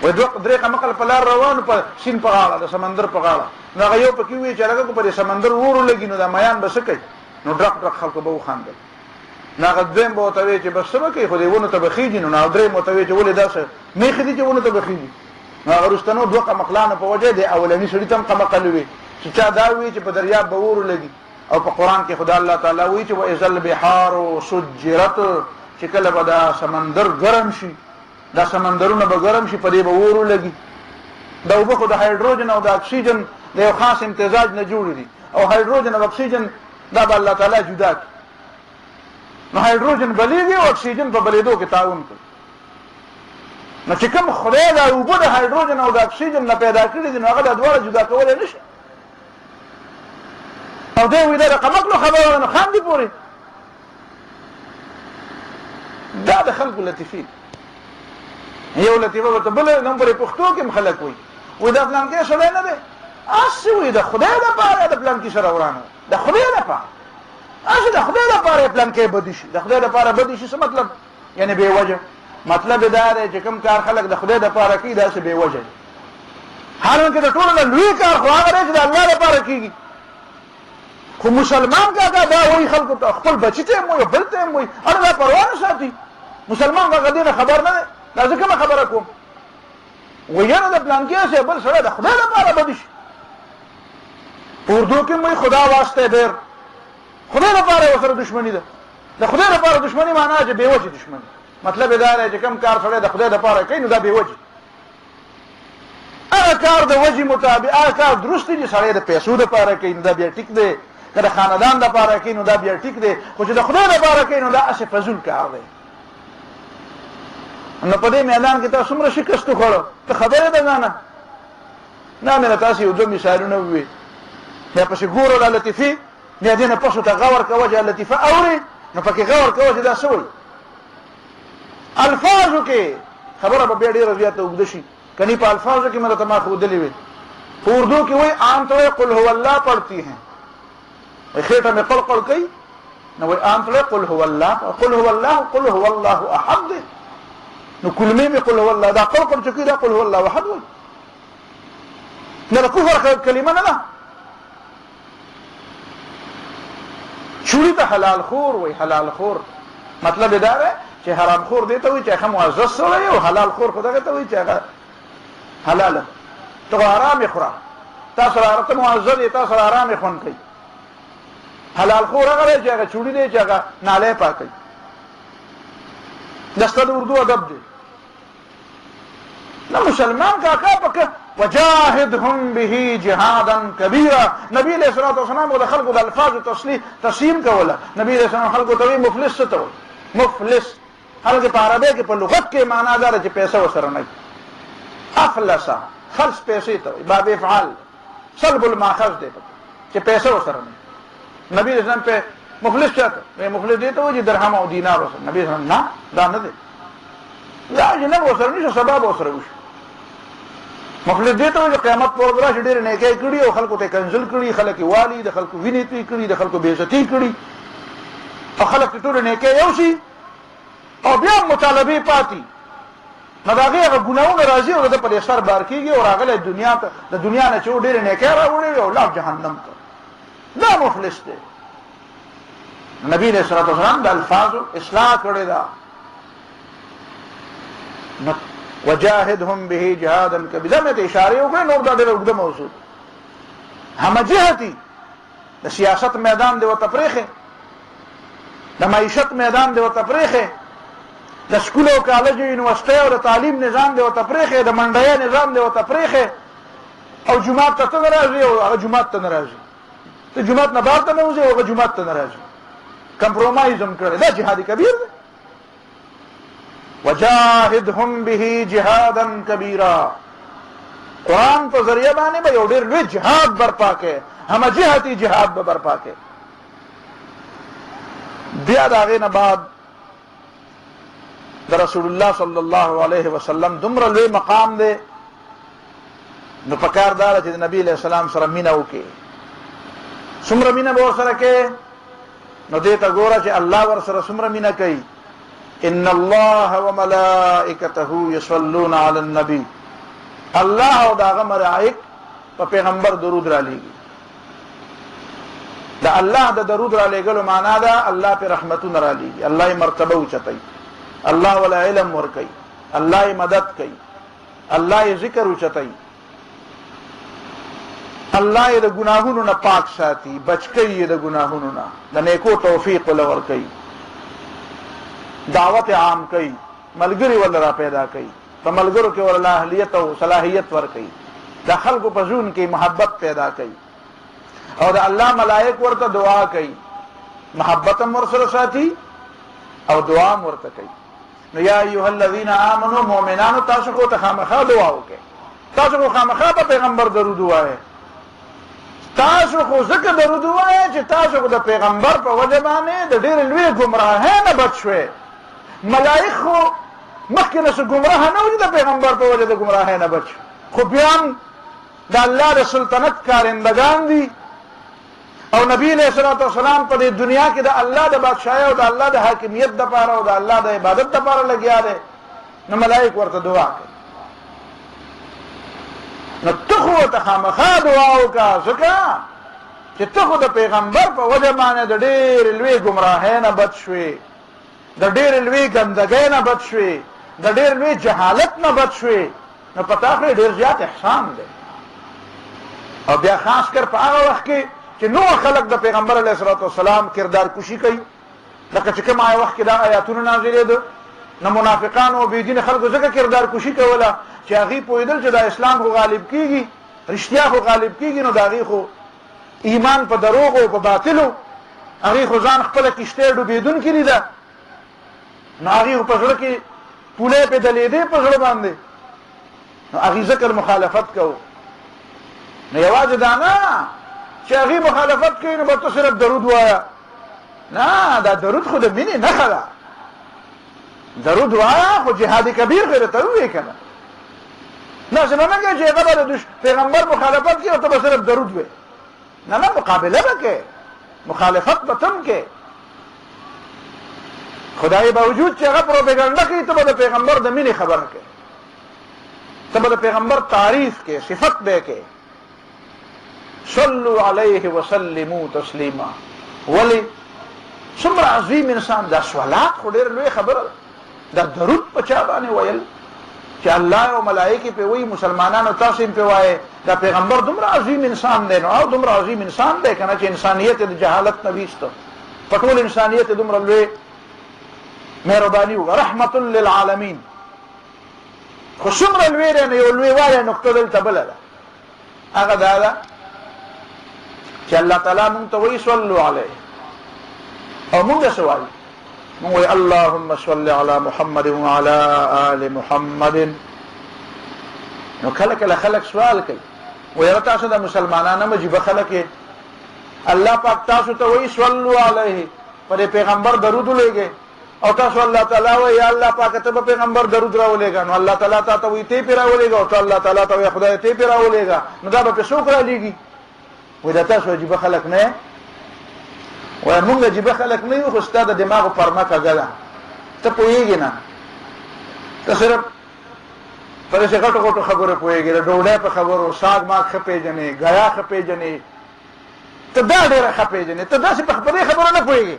وایي درې قمقل په لاره روانو په سیند په غاړه د سمندر په غاړه نو هغه یو پکې وایي چې هغه کو پرې سمندر اور ولګي نو دا میان به څه کوي نو ډرک ډرک خلکو به وخاندل نو هغه دویم به ورته وایي چې بس څه به کوي خو دې ونو ته به خېږي نو درېیم ورته وایي چې ولې داسې میخې دي چې ونو ته به خېږي نو هغه وروستنو دوه قمقلانو په وجه د اولني سړي ته هم قمقل وي چې چا دا وایي چې په دریاب به اور ولګي او په قرآن کې خدا الله تعالی وایي چې وإذا البحار سجرت چې کله به دا سمندر ګرم شي دا سمندرونه به ګرم شي په دې به اور ولګي دا اوبه خو د هایدروجن او د اکسیجن د یو خاص امتزاج نه جوړ دي او هایدروجن او اکسیجن دا به الله تعالی جدا کړي نو هایدروجن بلیږي او اکسیجن په بلیدو کې تعاون کوي نو چې کوم خدای دا اوبه د هایدروجن او د اکسیجن نه پیدا کړي دي نو هغه د دواړه جدا کولی نه شي او دی وایي دا د قمقلو خبره نو خاندي پورې دا د خلکو لطیفې یو لطیفه ورته بله نوم پرې پښتو کې هم خلک وایي وایي دا پلانکې سړی نه دی هسې وایي د خدای دپاره د پلانکي سره ورانه د خدای دپاره هسې د خدای دپاره یې پلانکې بدي شي د خدای دپاره بدي شي څه مطلب یعنې بې وجه مطلب دا دی چې کوم کار خلک د خدای دپاره کوي داسې بې وجه دی حالانکې د ټولو نه لوی کار خو هغه دی چې د الله دپاره کېږي خو مسلمان کاکا دا وایي خلکو ته خپل بچي ته هم وایي بل ته هم وایي اړه دا پروا نه ساتي مسلمان کاکا دې نه خبر نه دی دا زه کومه خبره کوم ویانه د پلانکې هسې بل سړی د خدای دپاره بدي شي په اردو کې هم وایي خدا واسطه ډېر خدای دپاره یې ورسره دشمني ده د خدای دپاره دشمني معنا چې بې وجې دشمني مطلب دا دی چې کوم کار سړی د خدای دپاره کوي نو دا بې وجې هغه کار د وجې مطابق هغه کار درست دی چې سړی د پیسو دپاره کوي نو دا بیا ټیک دی که د خاندان دپاره کوي نو دا بیا ټیک دی خو چې د خدای دپاره کوي نو دا هسې فضول کار دی نو په دې میدان کې تا څومره شکست وخوړه ته خبرې ده ځانه نه مې نه تاسې یو دوه مثالونه وویل بیا پسې ګوره دا لطیفې بیا دې نه پس ورته غور کوه چې لطیفه اورې نو پکې غور کوه چې دا څه وایي الفاظو کې خبره به بیا ډېره زیاته اوږده شي کنی په الفاظو کې مې راته ما ښودلې وې په اردو کې وایي عام طور قل هو الله پڑھتی ہیں خېټه مې قلقل کوي نو وایي عام طور قل هو الله قل هو الله قل هو الله احد دی نو کلمې مې قل هو الله دا قلقل چې کوي دا قل هو الله احد وایي نه د کفر کلمه نه ده چوری ته حلال خور وایي حلال خور مطلب دا دی چې حرام خور دی ته وایي چې هغه معزز سړی او حلال خور خو دغه ته وایي چې هغه حلاله ته خو حرام یې خوره تا سره ته معزز یې تا سره حرام یې خوند کوي حلال خور هغه دی چې هغه چوړي دی چې هغه نالی پاکوي دا ستا د اردو ادب دی نه مسلمان کاکا پکه وجاهدهم به جهادا کبیرا نبی علیہ الصلوۃ والسلام د خلکو د الفاظ تسلیم کوله نبی علیہ السلام خلکو ته مفلس څه ته وایي مفلس هلکه په عربی کې په لغت کې معنا دا چې پیسې ورسره نه افلسا خلص پیسې ته وایي باب افعال سلب الماخذ دی چې پیسې ورسره نه نبی اسلام په مفلس چاته مفلس دی ته وایي درهم او دینار ورسره نبی اسلام نه دا نه دی دا چې نه ورسره نشي سبب ورسره وشي مفلس دی ته وایي قیامت پر ورځ ډېر نیکي کړي او خلکو ته کنزل کړي خلک والی د خلکو وینې توی کړي د خلکو بې عزتي کړي او خلک ټول نیکي یو شي او بیا مطالبه پاتې نو دا هغه ګناونه راځي او د په سر بار کیږي او راغله دنیا ته د دنیا نه چې ډېر نیکي راوړي او لا جهنم ته دا مفلس دی نبی علیہ الصلوۃ والسلام د الفاظ اصلاح کړی دا وجاهدهم به جهادا کبیرا مې ته اشاره وکړې نور دا ډېر اوږده موضوع همجهتي د سیاست میدان دی او تفریخه د معیشت میدان دی او تفریخه د سکول او کالج او یونیورسيټي او د تعلیم نظام دی او تفریخه د منډیا نظام دی او تفریخه او جمعات ته ناراضي او هغه جمعات ته ناراضي ته جمعات نه بار ته نه وځي او هغه جمعات ته ناراضي کمپرومایزم کړی دا جهاد کبیر دی وجاهدهم به جهادا کبیرا قرآن په ذریعہ باندې به یو ډېر لوی جهاد برپا کې، همه جهتي جهاد به برپا کې. بیا د هغې نه بعد د رسول الله صلی الله علیه وسلم دومره لوی مقام دی، نو پکار دا چې د نبی علیہ السلام سره مینه وکړي. څومره مینه به ورسره کې، نو دې ته ګوره چې الله ورسره څومره مینه کوي. ان الله وملائکته یصلون علی النبی، الله او داغه ملائک په پیغمبر درود را لېږي. د الله د درود را لېږلو معنا ده الله په رحمتونه را لېږي، الله یې مرتبه اوچتوي، الله ولا علم ورکوي، الله یې مدد کوي، الله یې ذکر اوچتوي، الله یې د ګناهونو نه پاک ساتي، بچ کوي د ګناهونو نه، د نیکو توفیق ول ورکوي، دعوت عام کوي، ملګری ول را پیدا کوي، په ملګرو کې ول اهلیت او صلاحیت ورکوي، د خلکو په ژوند کې محبت پیدا کوي، او د الله ملائک ورته دعا کوي، محبت هم ورسره ساتي او دعا هم ورته کوي. نو یا ایها الذین آمنوا مؤمنانو تاسو خو ته خامخا دعا وکړئ، تاسو خو خامخا په پیغمبر درود وایئ، تاسو خو ځکه درود وایئ چې تاسو خو د پیغمبر په وجه باندې د ډېرې لویې ګمراهۍ نه بچ شوئ. ملائک خو مخکې نه څه ګمراه نه وو چې د پیغمبر په وجه د ګمراهۍ نه بچ، خو بیا هم د الله د سلطنت کارندگان دي، او نبی علیہ الصلوۃ والسلام په دې دنیا کې د الله د بادشاہي او د الله د حاکمیت دپاره او د الله د عبادت دپاره لګیا دی. نو ملائک ورته دعا کوي، نو ته خو ورته خامخا دعا وکړه، ځکه چې ته خو د پیغمبر په وجه باندې د ډېرې لویې ګمراهۍ نه بچ شوې، د ډېرې لویې ګندګۍ نه بچ شوې، د ډېر لوی جهالت نه بچ شوې، نو په تا خو ډېر زیات احسان دی. او بیا خاص کر په هغه وخت کې چې نور خلق د پیغمبر علیه الصلوۃ والسلام کردار کشي کوي، لکه چې کوم وخت کې دا آیاتونه نازلېده، نو منافقان او بېدین خلکو ځکه کردار کشي کوله چې هغوی پوهېدل چې دا اسلام خو غالب کېږي، رښتیا خو غالب کېږي، نو د هغوی خو ایمان په دروغو او په باطلو، هغوی خو ځان خپله کشتۍ ډوبېدونکې لیده، نو هغوی خو په زړه کې پولې پې دلېدې په زړه باندې، نو هغوی ذکر مخالفت کوو. نو یوازې دا نه چې هغوی مخالفت کوي نو به ته صرف درود وایه، نه، دا درود خو د مینې نښه ده، درود وایه خو جهاد کبیر خو یې درته ووایې که نه، داسې به نه کوې چې هغه به د پیغمبر مخالفت کوي او ته به صرف درود وایې، نه نه، مقابله به کوې، مخالفت به ته هم کوې، خدای باوجود چې هغه پروپیګنډه کوي ته به د پیغمبر د مینې خبره کوې، ته به د پیغمبر تعریف کوې، صفت به یې کوې. صلو علیه وسلموا تسلیما. ولی څومره عظیم انسان، دا صلات خو ډېره لویه خبره ده، دا درود په چا باندې ویل چې الله او ملائکې پې وایي، مسلمانانو تاسو هم پې وایې، دا پیغمبر دومره عظیم انسان دی، نو او دومره عظیم انسان دی که نه چې انسانیت یې د جهالت نه ویسته، په ټول انسانیت یې دومره لوی مهرباني وکړه، رحمت للعالمین. خو څومره لوی دی، نو یو لویوالی نقطه دلته بله ده، هغه دا ده چې الله تعالی مونږ ته وایي صلو علیه، او مونږ څه وایو؟ مونږ وایي اللهم صل علی محمد وعلی آل محمد. نو کله کله خلک سوال کوي، وایي تاسو د مسلمانانو مجیبه خلک یې، الله پاک تاسو ته وایي صلو علیه، پر پیغمبر درود ولېږئ، او تاسو الله تعالی وایي یا الله پاک ته به پیغمبر درود راولېږه، نو الله تعالی تا ته وایي ته پې راولېږه، او ته الله تعالی ته وایي خدای ته پې راولېږه، نو دا به پې څوک رالیږي؟ وایي دا تاسو عجیبه خلک نه یې؟ وایي مونږ عجیبه خلک نه یو، خو ستا د دماغو پرمه کږه ده، ته پوهېږې نه، ته صرف په داسې غټو غټو خبرو پوهېږې، د ډوډۍ په خبرو، ساګ ماګ ښه پېژنې، ګیا ښه پېژنې، ته دا ډېره ښه پېژنې، ته داسې په دې خبرو نه پوهېږې.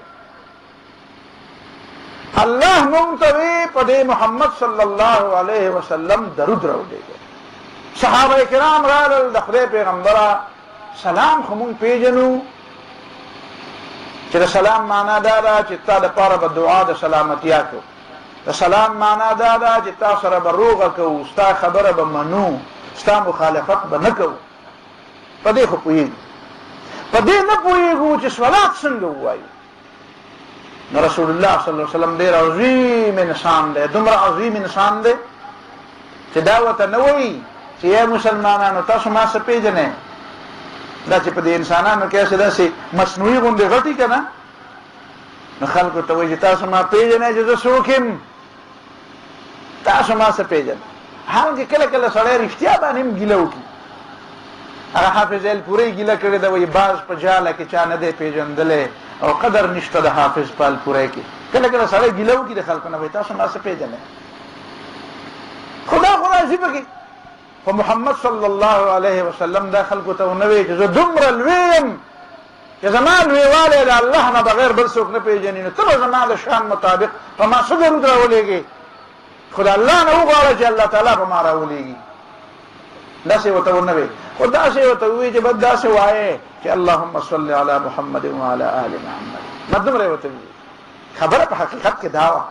الله مونږ ته وی په دې محمد صلی الله علیه وسلم درود راولېږه. صحابه کرام رالل، د خدای پیغمبره سلام خو مونږ پېژنو چې د سلام معنا دا ده چې تا دپاره به دعا د سلامتیا کوو، د سلام معنا دا ده چې تا سره به روغه کوو، ستا خبره به منو، ستا مخالفت به نه کوو. په دې خو پوهېږو، په دې نه پوهېږو چې صلات څنګه ووایو. نو رسول الله صلی الله علیه وسلم ډېر عظیم انسان دی، دومره عظیم انسان دی چې دا ورته نه وایي چې چې یا مسلمانانو تاسو ما څه پیژنئ دا چې په دې انسانانو کې څه داسې مصنوعي غوندې غټي که نه نو خلکو ته وایي چې تاسو ما پیژنئ چې زه څوک یم تاسو ما څه پیژنئ حالانکې کله کله سړی رښتیا باندې هم ګیله وکړي هغه حافظ الپورۍ ګیله کړې ده وایي باز په جاله کې چا نه دی پیژندلی او قدر نشته د حافظ په الپورۍ کې کله کله سړی ګیله وکړي د خلکو نه وایي تاسو ما څه پیژنئ خدا خو راځي پکې خو محمد صلی الله علیه وسلم دا خلکو ته ونه وایي چې زه دومره لوی یم چې زما لویوالی د الله نه بغیر بل څوک نه پیژني نو ته به زما د شان مطابق په ما څه درود راولېږې خو د الله نه وغواړه چې الله تعالی په ما راولېږي داسې ورته ونه وایي خو داسې ورته ووایي چې بس داسې وایې چې اللهم صل علی محمد وعلى آل محمد ما دومره ورته وایي خبره په حقیقت کې دا وه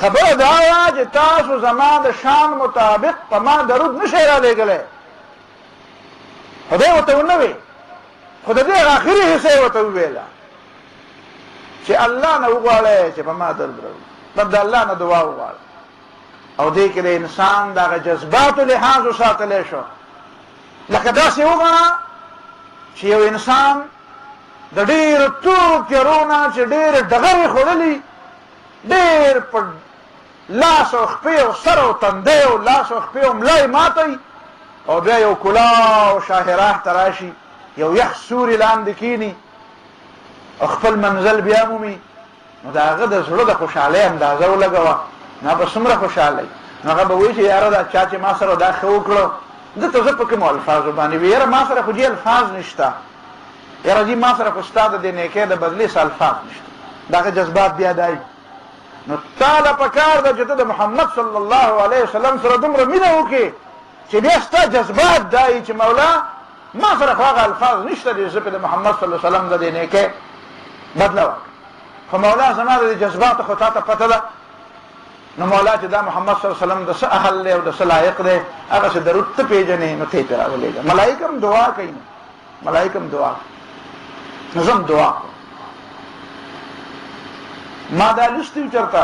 خبره دا وه چې تاسو زما د شان مطابق په ما درود نشئ رالیږلی خدای ورته ونه وایي خو د دې آخري حصه ورته وویله چې الله نه وغواړئ چې په ما درود راوړي بس د الله نه دعا وغواړه او دې کې د انسان دغه جذباتو لحاظ وساتلی شو لکه داسې وګڼه چې یو انسان د ډېرو تورو تیارو نه چې ډېرې ډغرې خوړلي ډېر په لاس او خپې او سر او تندی او لاس او خپې او ملا یې ماتی او بیا یو کلاو شاهراه ته راشي یو یخ سوري لاندې کینی او خپل منزل بیا مومي نو د هغه د زړه د خوشحالۍ اندازه ولګوه نو به څومره خوشحالی نو هغه به وایي چې یاره دا چا چې ما سره دا ښه وکړو دته زه په کومو الفاظو باندې وي یاره ما سره خو دې الفاظ نشته یاره جي ما سره خو ستا د دې نیکۍ د بدلې څه الفاظ نشته دغه جذبات بیا دای نو تا له پکار ده چې ته د محمد صلی الله علیه وسلم سره دومره مینه وکړې چې بیا ستا جذبات دای چې مولا ما سره خو هغه الفاظ نشته چې زه په د محمد صلی الله علیه وسلم د دې نیکۍ بدله وکړم خو مولا زما د جذباتو خو تا ته پته ده نو مولا چې دا محمد صلی الله علیه وسلم د څه اهل دی او د څه لایق دی هغه څه درود ته پیژنې نو ته یې پرې راولېږه ملایکه هم دعا کوي ملایکه هم دعا کوي نو زه هم دعا کوم ما دا لوستي وو چېرته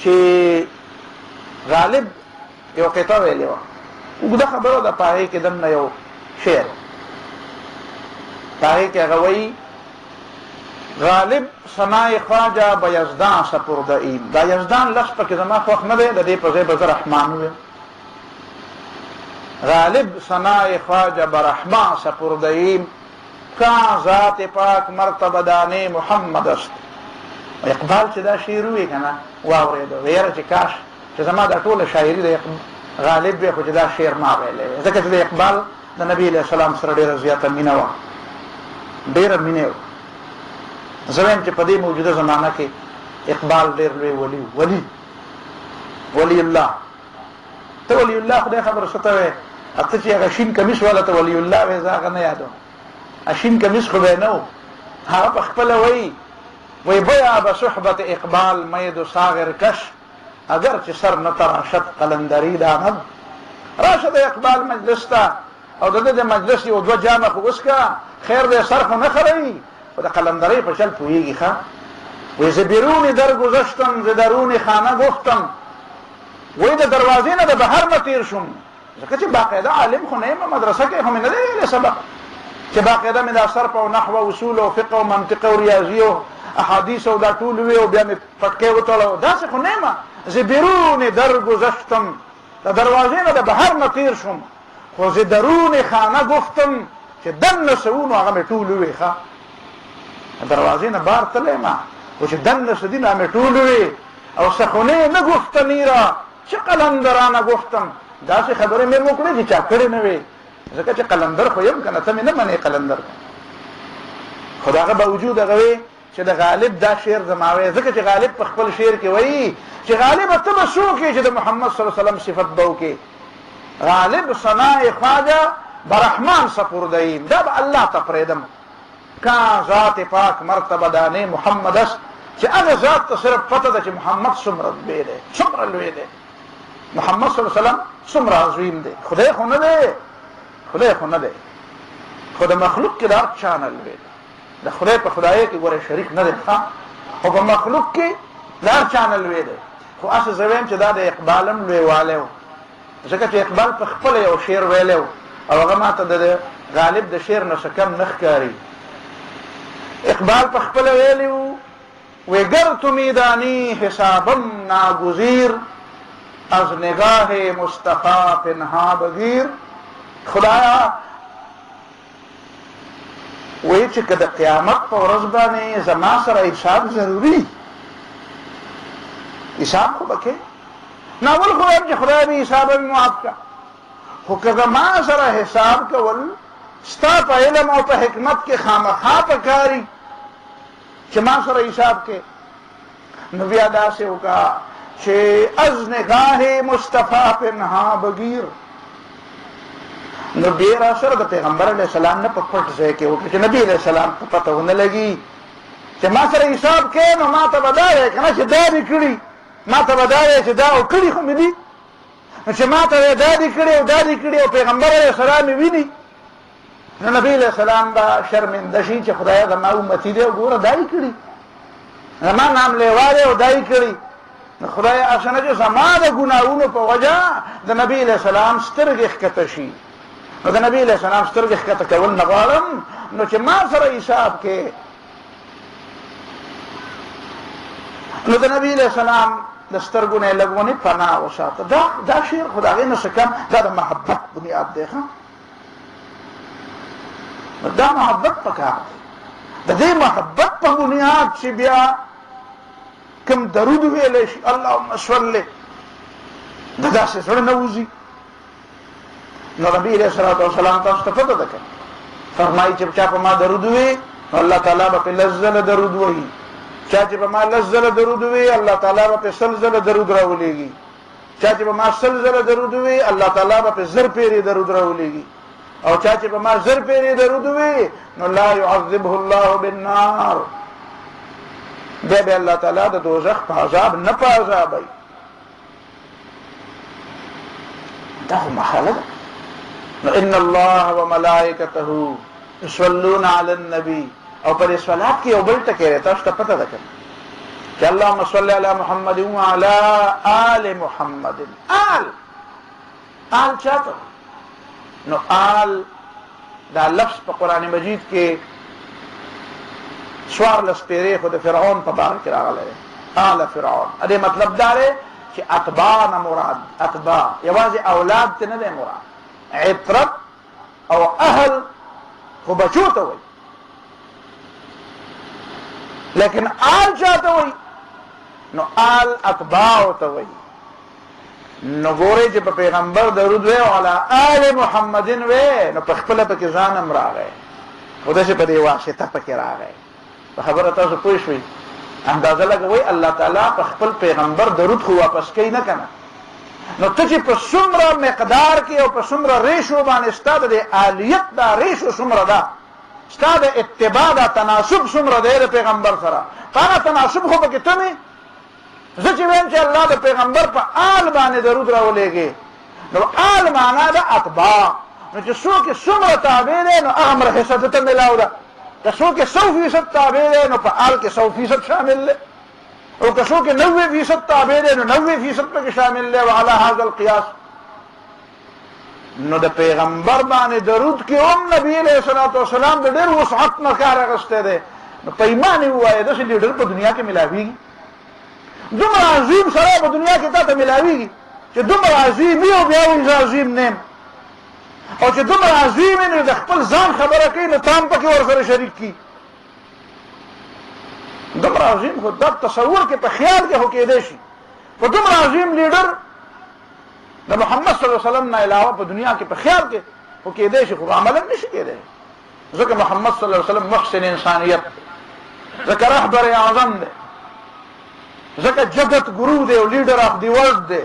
چې غالب یو قطعه ویلې وه اوږده خبره ده په هغې کې دننه یو شعر په هغې کې هغه وایي غالب ثنای خواجه به یزدان سپرده ایم دا یزدان لفظ پکې زما خوښ نه دی د دې په ځای به زه رحمان ویم غالب ثنای خواجه به رحمان سپرده ایم کان ذات پاک مرتبه دانه محمد است اقبال چې دا شعر وی که نه واورېده ویره چې کاش چې زما دا ټوله شاعري د غالب وی خو چې دا شعر ما ویلی ځکه چې د اقبال د نبي علیه السلام سره ډېره زیاته مینه وه ډېره مینه وه زه وایم چې په دې موجوده زمانه کې اقبال ډېر لوی ولی الله ته ولی الله خدای خبره څه ته وایې ته چې هغه شین کمیس والا ته ولی الله وایې زه هغه نه یادوم شین کمیس خو به نه و هغه په خپله وایي بیا به صحبت اقبال مید و ساغر کش اگر چې سر نه تراشد قلندری داند راشه د اقبال مجلس ته او د ده د مجلس یو دوه جامه خو وسکه خیر دی سر خو نه خروي و د قلندرۍ په چل پوهېږي ښه وایي زه بیرون در گذشتم ز درون خانه گفتم وایي د دروازې نه د بهر نه تیر شوم ځکه چې باقاعده عالم خو نه یم مدرسه کې خو مې نه دی ویلی سبق چې باقاعده مې دا صرف او نحو او اصول او فقه او منطق او ریاضي او احادیث او دا ټول وی او بیا مې پټکې وتړو داسې خو نه یم زه بیرون در گذشتم د دروازې نه د بهر نه تیر شوم خو ز درون خانه گفتم چې دننه څه و نو هغه مې ټول ووی ښه دروازې نه بار تلی ما و چې دننه څه دي نو هغه مې ټول ووی او سخونې نه گفتنی را چه قلندرانه گفتم داسې خبرې مې وکړې چې چا کړې نه وې ځکه چې قلندر خو یم که نه ته مې نه منې قلندر خو د هغه باوجود هغه وی چې د غالب دا شعر زما وی ځکه چې غالب په خپل شعر کې وایي چې غالبه ته به څوک یې چې د محمد صلی الله علیه وسلم صفت به وکړې غالب ثنای خواجه برحمان سپرده ایم دا به الله ته پرېږدم کان ذات پاک مرتبه دانه محمد است چې هغه ذات ته صرف پته ده چې محمد څومره لوی دی څومره لوی دی محمد صلی الله علیه وسلم څومره عظیم دی خدای خو نه دی خو د مخلوق کې د هر چا نه لوی دی د خدای په خدایۍ کې ګوره شریک نه دی خو په مخلوق کې د هر چا نه لوی دی خو هسې زه وایم چې دا د اقبال هم لویوالی و ځکه چې اقبال په خپل یو شعر ویلی او هغه ماته د غالب د شعر نه څه کم نه ښکاري. اقبال په خپل ویلی و گر تو میدانی حسابم ناگزیر از نگاه مصطفی پنها بگیر. خدایا وی چې که د قیامت په ورځ باندې زما سره حساب ضروري، حساب خو به کې ناول خو وایم چې خدای به حساب مې معاف کړه، خو که زما سره حساب کول ستا په علم او په حکمت کې خامخا پکاري چې ما سره حساب کې، نو بیا داسې وکړه چې از نگاه مصطفی پنها بگیر. نو ډیر سره د پیغمبر علیه السلام نه په پټ ځای کې وکړه چې نبی علیه السلام ته پته ونه لګي چې ما سره حساب کې، نو ما ته به دا وایې که نه چې دا دې کړي، ما ته به دا وایې چې دا او کړي خو مې دي، نو چې ما ته دا دې کړي او دا دې کړي او پیغمبر علیه السلام یې ویني، نو نبی علیه السلام به شرمنده شي چې خدایه زما امتي دی او ګوره دا یې کړي، زما نام لیوا دی او دا یې کړي. نو خدای اسنه چې زما د ګناهونو په وجه د نبی علیه السلام سترګې ښکته شي، نو د نبی علیه السلام سترګې ښکته کول نه غواړم، نو چې ما سره حساب کې. نو د نبی علیه السلام د سترګو نه لږ ونې پناه وساته. دا شعر خو د هغې نه څه کم دا د محبت بنیاد دی. دا محبت پکار دی، د دې محبت په بنیاد چې بیا کوم درود ویلی شي اللهم صل د داسې زړه نه وځي. نو نبی علیه الصلاة والسلام تاسو ته پته ده که فرمایي چې چا په ما درود وي نو الله تعالی به پې لس ځله درود وایي، چا چې په ما لس ځله درود وي الله تعالی به پې سل ځله درود راولېږي، چا چې په ما سل ځله درود وي الله تعالی به پې زر پیرې درود راولېږي، او چا چې په ما زر پیرې درود وي نو لا يعذبه الله بالنار، بیا به الله تعالی د دوزخ په عذاب نه په عذابوي. دا خو محاله ده. نو ان الله وملائکته یصلون علی النبی، او پر صلات کې یو بل ټکی دی، تاسو ته پته ده چې اللهم صل علی محمد وعلى آل محمد. آل چاته؟ نو آل دا لفظ په قرآن مجید کې څوارلس پیرې خو د فرعون په باره کې راغلی دی، آل فرعون. دې مطلب دا دی چې اتباع نه مراد، اتباع یوازې اولاد ته نه دی مراد، عترت او اهل خو بچو ته وایي، لیکن آل چاته وایي؟ نو آل اتباع ته وایي. نو ګورئ چې په پیغمبر درود وی او علی آل محمدین وی، نو په خپله پکې ځان هم راغی، خو داسې په دې واسطه پکې راغی. په خبره تاسو پوه شوئ؟ اندازه لګوئ الله تعالی په خپل پیغمبر درود خو واپس کوي نه که نه؟ نو ته چې په څومره مقدار کې او په څومره ریشو باندې ستا د آلیت دا ریشو څومره ده، ستا د اتباع دا تناسب څومره دی د پیغمبر سره، په هغه تناسب خو پکې ته مې زه چې ویم چې الله د پیغمبر په آل باندې درود راولېږي، نو آل معنا ده اتباع. نو چې څوک یې څومره تابع دی نو هغومره حصه ده ته میلاو ده، که څوک یې 100% تابع دی نو په آل کې 100% شامل دی، او که څوک یې 90% تابع دی نو 90% پکې شامل دی. وعلى هذا القياس نو د پیغمبر باندې درود کې هم نبی علیه الصلاة والسلام د ډېر وسعت نه کار اخیستی دی. نو په ایمان یې ووایه داسې لیډر په دنیا کې میلاویږي، دومره عظیم سړی په دنیا کې تا ته میلاویږي چې دومره عظیم وي او بیا وایي زه عظیم نه یم، او چې دومره عظیم وي نو د خپل ځان خبره کوي نو ته هم پکې ورسره شریک کړي. دومره عظیم خو دا تصور کې په خیال کې خو کېدی شي، په دومره عظیم لیډر د محمد صلی الله علیه وسلم نه علاوه په دنیا کې په خیال کې خو کېدی شي، خو عملا نشي کېدی، ځکه محمد صلی الله علیه وسلم محسن انسانیت، ځکه رهبر اعظم دی، ځکه جگت ګرو دی او لیډر اف دی ورلد دی.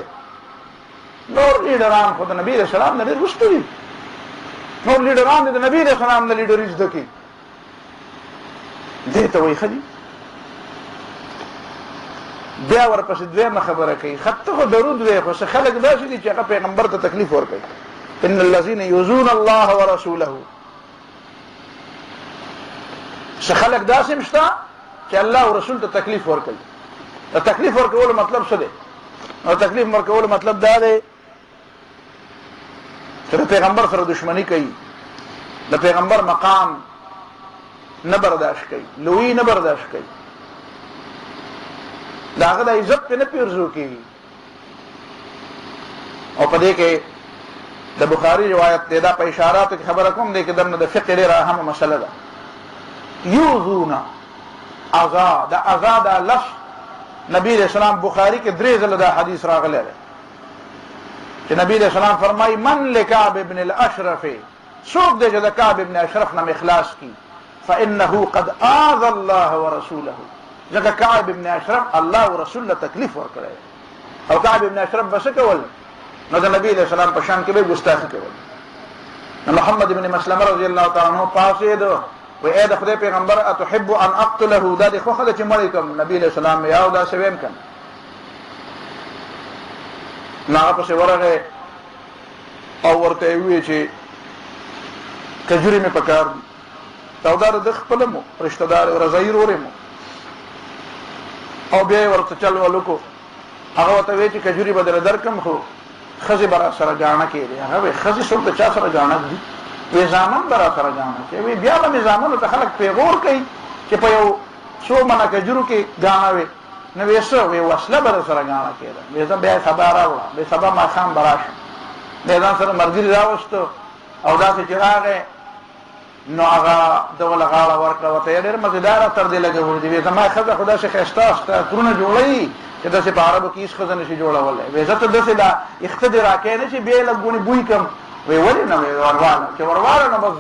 نور لیډران خو د نبی علیه السلام نه ډېر وروسته دي، نور لیډران دي د نبی علیه السلام نه لیډري زده کړي. دې ته وایي ښه دي. بیا ورپسې دویمه خبره کوي، ته خو درود وایې خو څه خلک داسې دي چې هغه پیغمبر ته تکلیف ورکوي. ان الذین یؤذون الله ورسوله، څه خلک داسې هم شته چې الله او رسول ته تکلیف ورکوي. د تکلیف ورکولو مطلب څه دی؟ او تکلیف ورکولو مطلب دا دی چې د پیغمبر سره دشمنی کوي، د پیغمبر مقام نه برداشت کوي، لوی نه برداشت کوي، د هغه د عزت په نه پیرزو کېږي. او په دې کې د بخاري روایت دی، دا په اشاراتو کې خبره کوم دی کې دنه د فقه ډېره اهمه مسله ده. یوزونا اذا، د اذا دا لفظ نبی علیہ السلام بخاری کې 3 ځله دا حدیث راغلی دی چې نبی علیہ السلام فرمایي من لکعب ابن الاشرف، څوک دی چې د کعب ابن اشرف نه اخلاص کی، فانه قد آذى الله ورسوله، ځکه کعب ابن اشرف الله او رسول له تکلیف ورکړی، او کعب ابن اشرف بس کول نو د نبی علیہ السلام په شان کې به ګستاخی کول. نو محمد ابن مسلمه رضی الله تعالی عنہ پاسید و اے د خدای پیغمبر اتحب ان اقتله، دا د خو خدای چې مړی کوم. نبی علیہ السلام یا دا سویم کن ناغه پسې ورغه او ورته وی چې کجوري می پکار تاودار د خپلمو رشتہ دار رضای ورمو، او بیا ورته چل ولکو هغه ته وی چې کجوري بدل درکم، خو خزي برا سره جانا کېږي. هغه خزي څوک د چا سره جانا دي، وی زامن برا سره جانا کې وی بیا به زامن ته خلک پیغور کوي چې په یو څو منه کجورو کې جانا وي، نو ویسو وی وسله برا سره جانا کېده. وی زه بیا خبر راوړم، به سبا ما خام براشه به ځان سره مرګري راوستو او داسې چې راغې نو هغه دغه غاړه ورکړه وته ډېر مزیدار تر دې لګول دي. زما خزه خدا شي خسته است کورونه جوړي چې داسې په عربو کې هیڅ خزه نشي جوړولای. وی زه ته داسې دا اقتدار راکې نه چې به لګونی بوی کم، وی ولې نه وی ورواله چې ورواله نه بس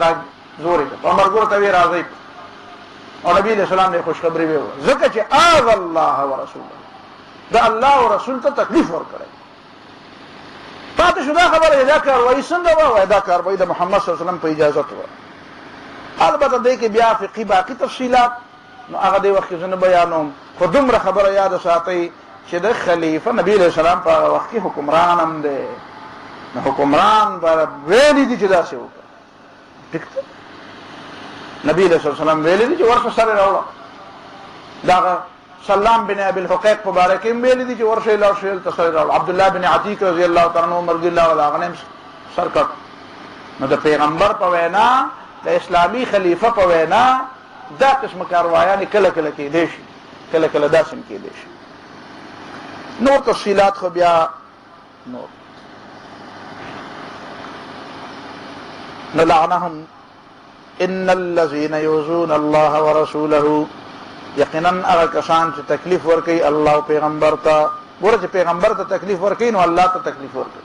را زوري په مرګور ته وی راځي. او نبی علیہ السلام نے خوشخبری وی ځکه چې اذ الله ورسوله، دا الله او رسول ته تکلیف ورکړي. پاتې شو دا خبره دا کاروایی څنګه وای، دا کاروایی د محمد صلی الله علیه وسلم په اجازه و. البته دې کې بیا فقهي باقي تفصيلات نو هغه دې وخت زنه بیانوم، خو دومره خبره یاد ساتئ چې د خلیفہ نبی علیہ السلام په وخت کې حکمران هم دی، نو حکمران پر ویلي دي چې دا څه وکړه. ټیک نبی علیہ السلام ویلي دي چې ورشه سره راوړه. دا سلام بن ابي الحقيق مبارک ویلي دي چې ورشه لا شیل تسره راوړه. عبد الله بن عتیق رضی الله تعالی عنہ مرضی الله علیه غنم سرکټ. نو د پیغمبر په وینا، د اسلامي خلیفہ په وینا دا قسم کاروایان کله کله کې دي شي، کله کله داسم کې دي شي. نور تفصيلات خو بیا نور. نلعنهم ان الذين يؤذون الله ورسوله، یقینا هغه کسان چې تکلیف ورکوي الله او پیغمبر ته. ګوره چې پیغمبر ته تکلیف ورکوي نو الله ته تکلیف ورکوي.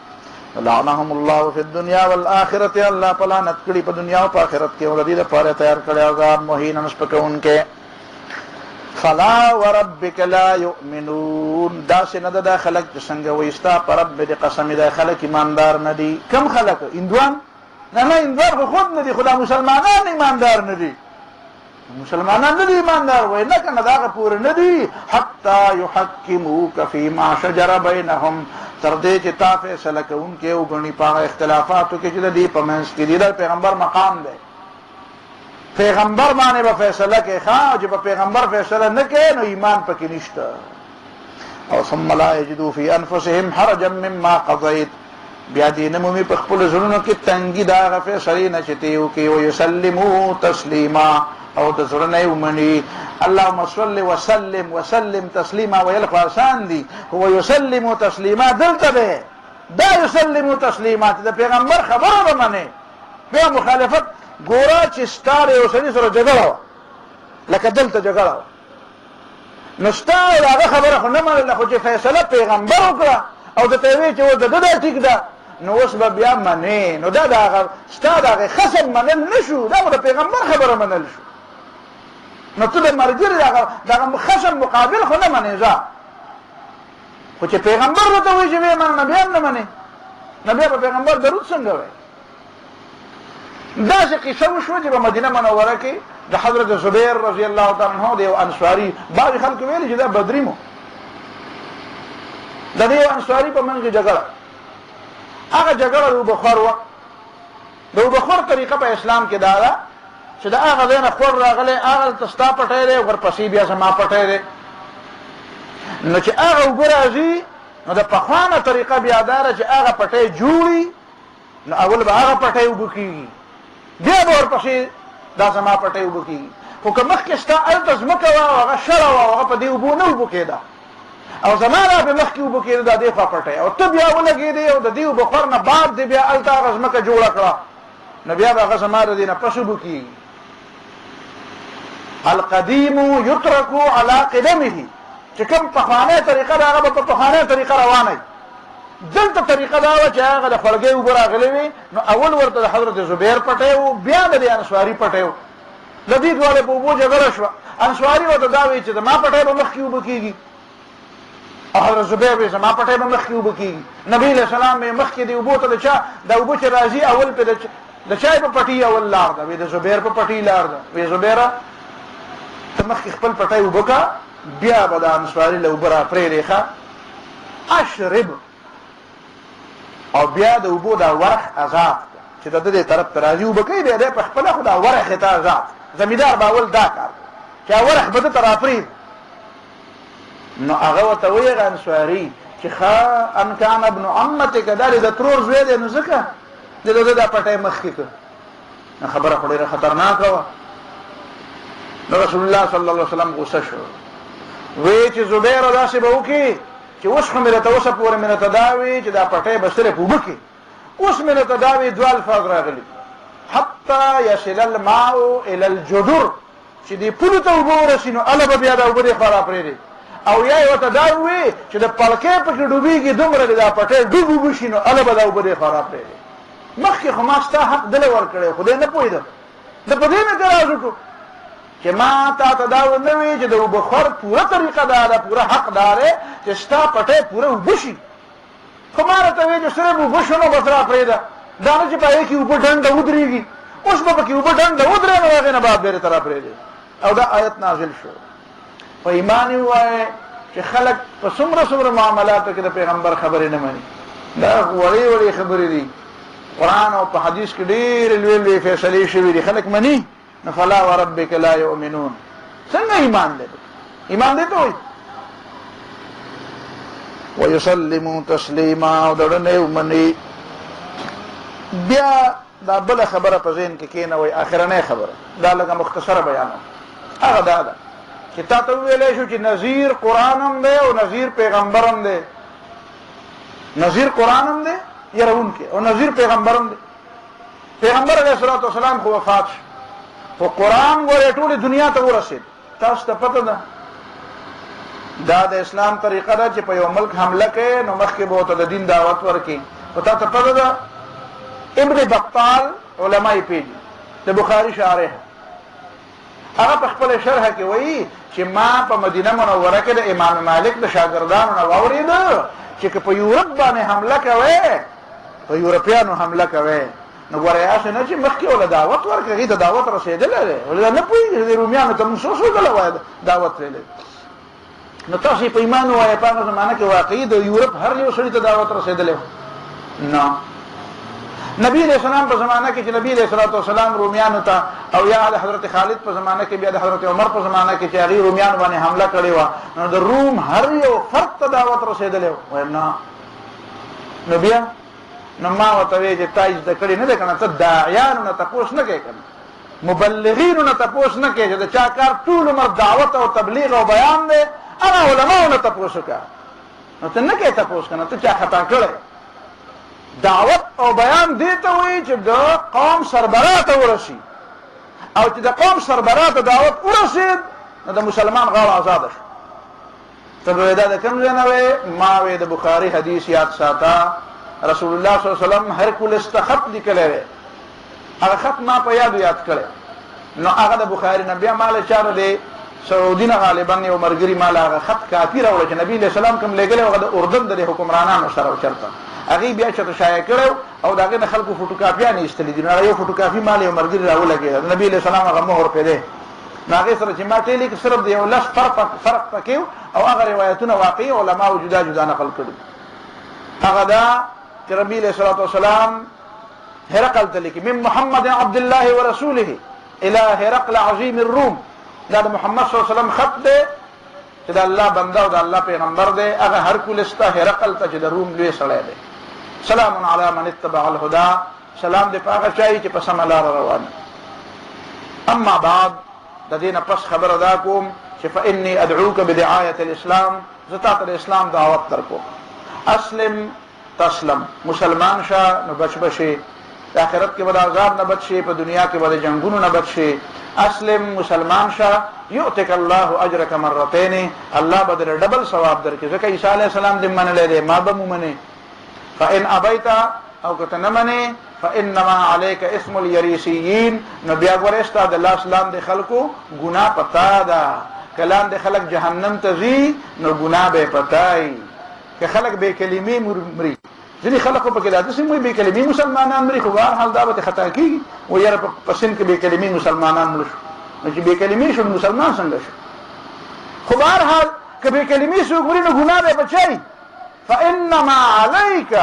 لعنهم الله فی الدنیا والآخرة، الله په لعنت کړي په دنیا او په آخرت کې، او د دې لپاره تیار کړی عذاب مهین نسپکونکې. فلا وربک لا یؤمنون، داسې نه ده دا خلک چې څنګه وایي ستا په رب دې قسم دا خلک ایماندار نه دي. کم خلک؟ هندوان؟ نه هندوان خو خود نه دي، خدا مسلمانان ایماندار نه دي. مسلمانان نه دي ایماندار وای نه کنه دا پور نه دي. حتی یحکموک فیما شجر بینهم، تر دې چې تا فیصله کوونکې وګڼي په هغه اختلافاتو کې چې د دې په منځ کې دي. د پیغمبر مقام دی، پیغمبر باندې به فیصله کوي. ښه چې په پیغمبر فیصله نه کوي نو ایمان پکې نشته. او ثم لا یجدوا فی انفسهم حرجا مما قضیت، بیا دې نه مومي په خپل زړونو کې تنګي د هغه فیصلې نه چې ته وکړې. ویسلموا تسلیما، او د زړه نه ومني. اللهم صل وسلم وسلم تسلیما ویل خو آسان دي، هو یسلم تسلیما دلته ده. دا یسلم تسلیما د پیغمبر خبره به منې، بیا مخالفت. ګوره چې ستاره یو سړي سره جګړه وه، لکه دلته جګړه وه، نو ستا هغه خبره خو نه منله، خو چې فیصله پیغمبر وکړه او د ته ویې چې اوس د ده دا ټیک ده نو اوس به بیا منې. نو دا د هغه ستا د هغې خصم منل نه شو، دا خو د پیغمبر خبره منل شو. نو ته د مرګري دغه خصم مقابل خو نه منې ځه، خو چې پیغمبر ورته وایي چې ویې منه بیا هم نه منې. نو بیا په پیغمبر درود څنګه وایي؟ داسې قصه وشوه چې په مدینه منوره کې د حضرت زبیر رضی الله تعالی عنہ د یو انصاري، بعضې خلکو ویلي چې دا بدري مو، د دې یو انصاري په منځ کې جګړه. هغه جګړه د اوبخور وه. د اوبخور طریقه په اسلام کې دا ده چې د هغه ځای نه خور راغلی، هغه ته ستا پټی دی، ورپسې بیا زما پټی دی. نو چې هغه اوبه راځي نو د پخوانه طریقه بیا دا ده چې هغه پټی جوړي نو اول به هغه پټی اوبه کېږي، بیا به ورپسې دا زما پټی اوبه کېږي. خو که مخکې ستا هلته ځمکه وه او هغه شړه وه او هغه په دې اوبو نه اوبه کېده او زما را به مخکې اوبه کېده دا دې خوا پټی او ته بیا ولګېدې او د دې اوبه خور نه بعد دې بیا هلته هغه ځمکه جوړه کړه، نو بیا به هغه زما د دې نه پس اوبه کېږي. القدیم یترک علی قدمه، چې کوم پخوانۍ طریقه ده هغه به په پخوانۍ طریقه روانه وي. دلته طریقه دا وه چې هغه د خړګۍ اوبه راغلې وې، نو اول ورته د حضرت زبیر پټی و، بیا د دې انصاري پټی و. د دې دواړو په اوبو جګړه شوه. انصاري ورته دا وایي چې زما پټی به مخکې اوبه کېږي او حضرت زبیر وایي زما پټی به مخکې اوبه کېږي. نبي علیه السلام یې مخکې د اوبو ته د چا د اوبه چې راځي اول پې د چای په پټي اول لار ده، وایي د زبیر په پټي لار ده. وایي زبیره ته مخکې خپل پټی اوبه که، بیا به د انصاري له اوبه را پرېږدې ښه اشرب، او بیا د اوبو دا ورخ ازاد چې د دې طرف ته راځي اوبه کوي، بیا دی په خپله خو دا ورخ یې ته ازاد. زمیندار به اول دا کار چې ورخ به ده ته راپرېږدي. نو هغه ورته وایي هغه انصاري چې ښه ان کان ابن عمتک، دا د ترور زوی دی، نو ځکه د ده دا پټی مخکې کړ. نو خبره خو ډېره خطرناکه وه. نو رسول الله صلی الله علیه وسلم غوسه شو، وی چې زبیره داسې به وکړي چې اوس خو مې راته اوسه پورې مې راته دا وي چې دا پټی به صرف اوبه کړي. اوس مې راته دا وي دوه الفاظ راغلي، حتی یصل الماء الی الجدر، چې دې پولو ته اوبه ورسي نو هله به بیا دا اوبه دې خوا راپرېږدي. او یا یې ورته دا ووایي چې د پړکۍ پکې ډوبېږي دومره دې دا پټی ډوب اوبه شي نو هله به دا اوبه دې خوا راپرېږدي. مخکې خو ما ستا حق دله ورکړی، خو دی نه پوهېدم، د په دې مې اعتراض وکړو چې ما تا ته دا ونه وایي چې د اوبه خور پوره طریقه دا ده، پوره حق دا دی چې ستا پټی پوره اوبه شي. خو ما راته وایي چې صرف اوبه شو نو بس راپرېږده، دا نه چې په هغې کې اوبه ډنډه ودرېږي. اوس به پکې اوبه ډنډه ودرې نو هغې نه بعد بېرې ته راپرېږدي. او دا آیت نازل شو. په ایمان یې ووایه چې خلک په څومره معاملاتو کې د پیغمبر خبرې نه مني. دا وړې وړې خبرې دي، قرآن او په حدیث کې ډېرې لویې فیصلې شوي دي، خلک مني. نو فلا وربک لا یؤمنون، څنګه ایمان دی؟ ایمان دی ته وایي ویسلموا تسلیما، او د زړه نه یې ومني. بیا دا بله خبره په ذهن کې کېنوئ، اخرنۍ خبره دا لږه مختصره بیانوم. هغه دا ده چې تا ته وویلی شو چې نظیر قرآن هم دی او نظیر پیغمبر هم دی. نظیر قرآن هم دی یرونکی، او نظیر پیغمبر هم دی. پیغمبر علیه الصلاة والسلام خو وفات شو، خو قرآن ګورې ټولې دنیا ته ورسېد. تاسو ته پته ده دا د اسلام طریقه ده چې په یو ملک حمله کوي نو مخکې به ورته د دین دعوت ورکړي. خو تا ته پته ده ابن بطال علما یې پېژني، د بخاري شارح، هغه په خپله شرحه کې وایي چې ما په مدینه منوره کې د امام مالک د شاګردانو نه واورېده چې که په یورپ باندې حمله کوئ، په یورپیانو حمله کوئ، نو ګوره هسې نه چې مخکې وله دعوت ورکړه، هغې ته دعوت رسېدلی دی، ولې دا نه پوهېږي چې د رومیانو ته موږ څو ځله وایه دعوت تللی. نو تاسو یې په ایمان ووایه په هغه زمانه کې واقعي د یورپ هر یو سړي ته دعوت رسېدلی نه. نبی علیہ السلام په زمانه کې چې نبی علیہ الصلوۃ والسلام رومیانو ته، او یا د حضرت خالد په زمانه کې، بیا د حضرت عمر په زمانه کې چې هغې رومیانو باندې حمله کړې وه، نو د روم هر یو فرد ته دعوت رسېدلی و. نه نو بیا نو ما ورته وایي چې تا زده کړې نه دی که نه، ته داعیانو نه تپوس نه کوې که نه، مبلغینو نه تپوس نه کوې چې د چا کار ټول عمر دعوت او تبلیغ او بیان دی، هغه علماو نه تپوس وکړه. نو ته نه کوې تپوس که نه، ته چا خطا کړی. دعوت او بیان دی ته وایي چې د قوم سربراه ته ورسي، او چې د قوم سربراه ته دعوت ورسېد نو د مسلمان غاړه آزاده شو. ته به دا د کوم ځای نه وایې؟ ما وایي د بخاري حدیث یاد ساته، رسول الله صلی الله علیه وسلم هرکولس ته خط لیکلی دی، هغه خط ما په یاد کړی. نو هغه د بخاري نه بیا ماله چاره دی سعودي نه غالبا یو ملګري ماله هغه خط کاپي راوړی چې نبي علیه السلام کوم لیږلی هغه د اردن د حکمرانانو سره چلته، هغې بیا چېرته شایع کړی او د هغې نه خلکو فوټوکاپیانې ایستلي دي. نو هغه یو فوټوکاپي ماله یو ملګري راولګېده، د نبي علیه السلام هغه مهر پرې دی. نو هغې سره چې ما ټیلې کې صرف د یو لس فرق پکې او هغه روایتونه واقعي علماو جدا جدا نقل کړي. هغه دا چې نبي علیه الصلاة والسلام هرقل ته لیکي من محمد عبد الله ورسوله الى هرقل عظیم الروم، دا د محمد صلی الله علیه وسلم خط دی چې د الله بنده او د الله پیغمبر دی، هغه هرکولس ته هرقل ته چې د روم لوی سړی دی. سلام علی من اتبع الهدى، سلام دې پاغه چای چې په سم لار روان. اما بعد، د دینه پس خبر ادا کوم چې فإني ادعوک بدعایة الاسلام، زتا ته اسلام دعوت درکو. اسلم تسلم، مسلمان شه نو بچ بشي، د آخرت کې به د عذاب نه بچ شي، په دنیا کې به د جنگونو نه بچ شي. اسلم، مسلمان شه، یؤتک الله اجرک مرتين، الله به در ډبل ثواب درکړي. ځکه عیسی علیه السلام دې منلی دی، ما به ومنې. فإن ابیت او که ته نه منې فإنما عليك اسم اليریسیین، نو بیا ګورې ستا د الله اسلام د خلکو ګناه پتا ده. کلام د خلک جهنم ته ځي نو ګناه به پتای. که خلک بې کلمې مري، ځینې خلکو پکې داسې وایي بې کلمې مسلمانان مري، خو بهر حال دا به خطا کېږي. و یاره په سند کې بې کلمې مسلمانان مړه شو، نو چې بې کلمې شو مسلمان څنګه شو؟ خو بهر حال که بې کلمې څوک مري نو ګناه به بچای. فإنما عليك،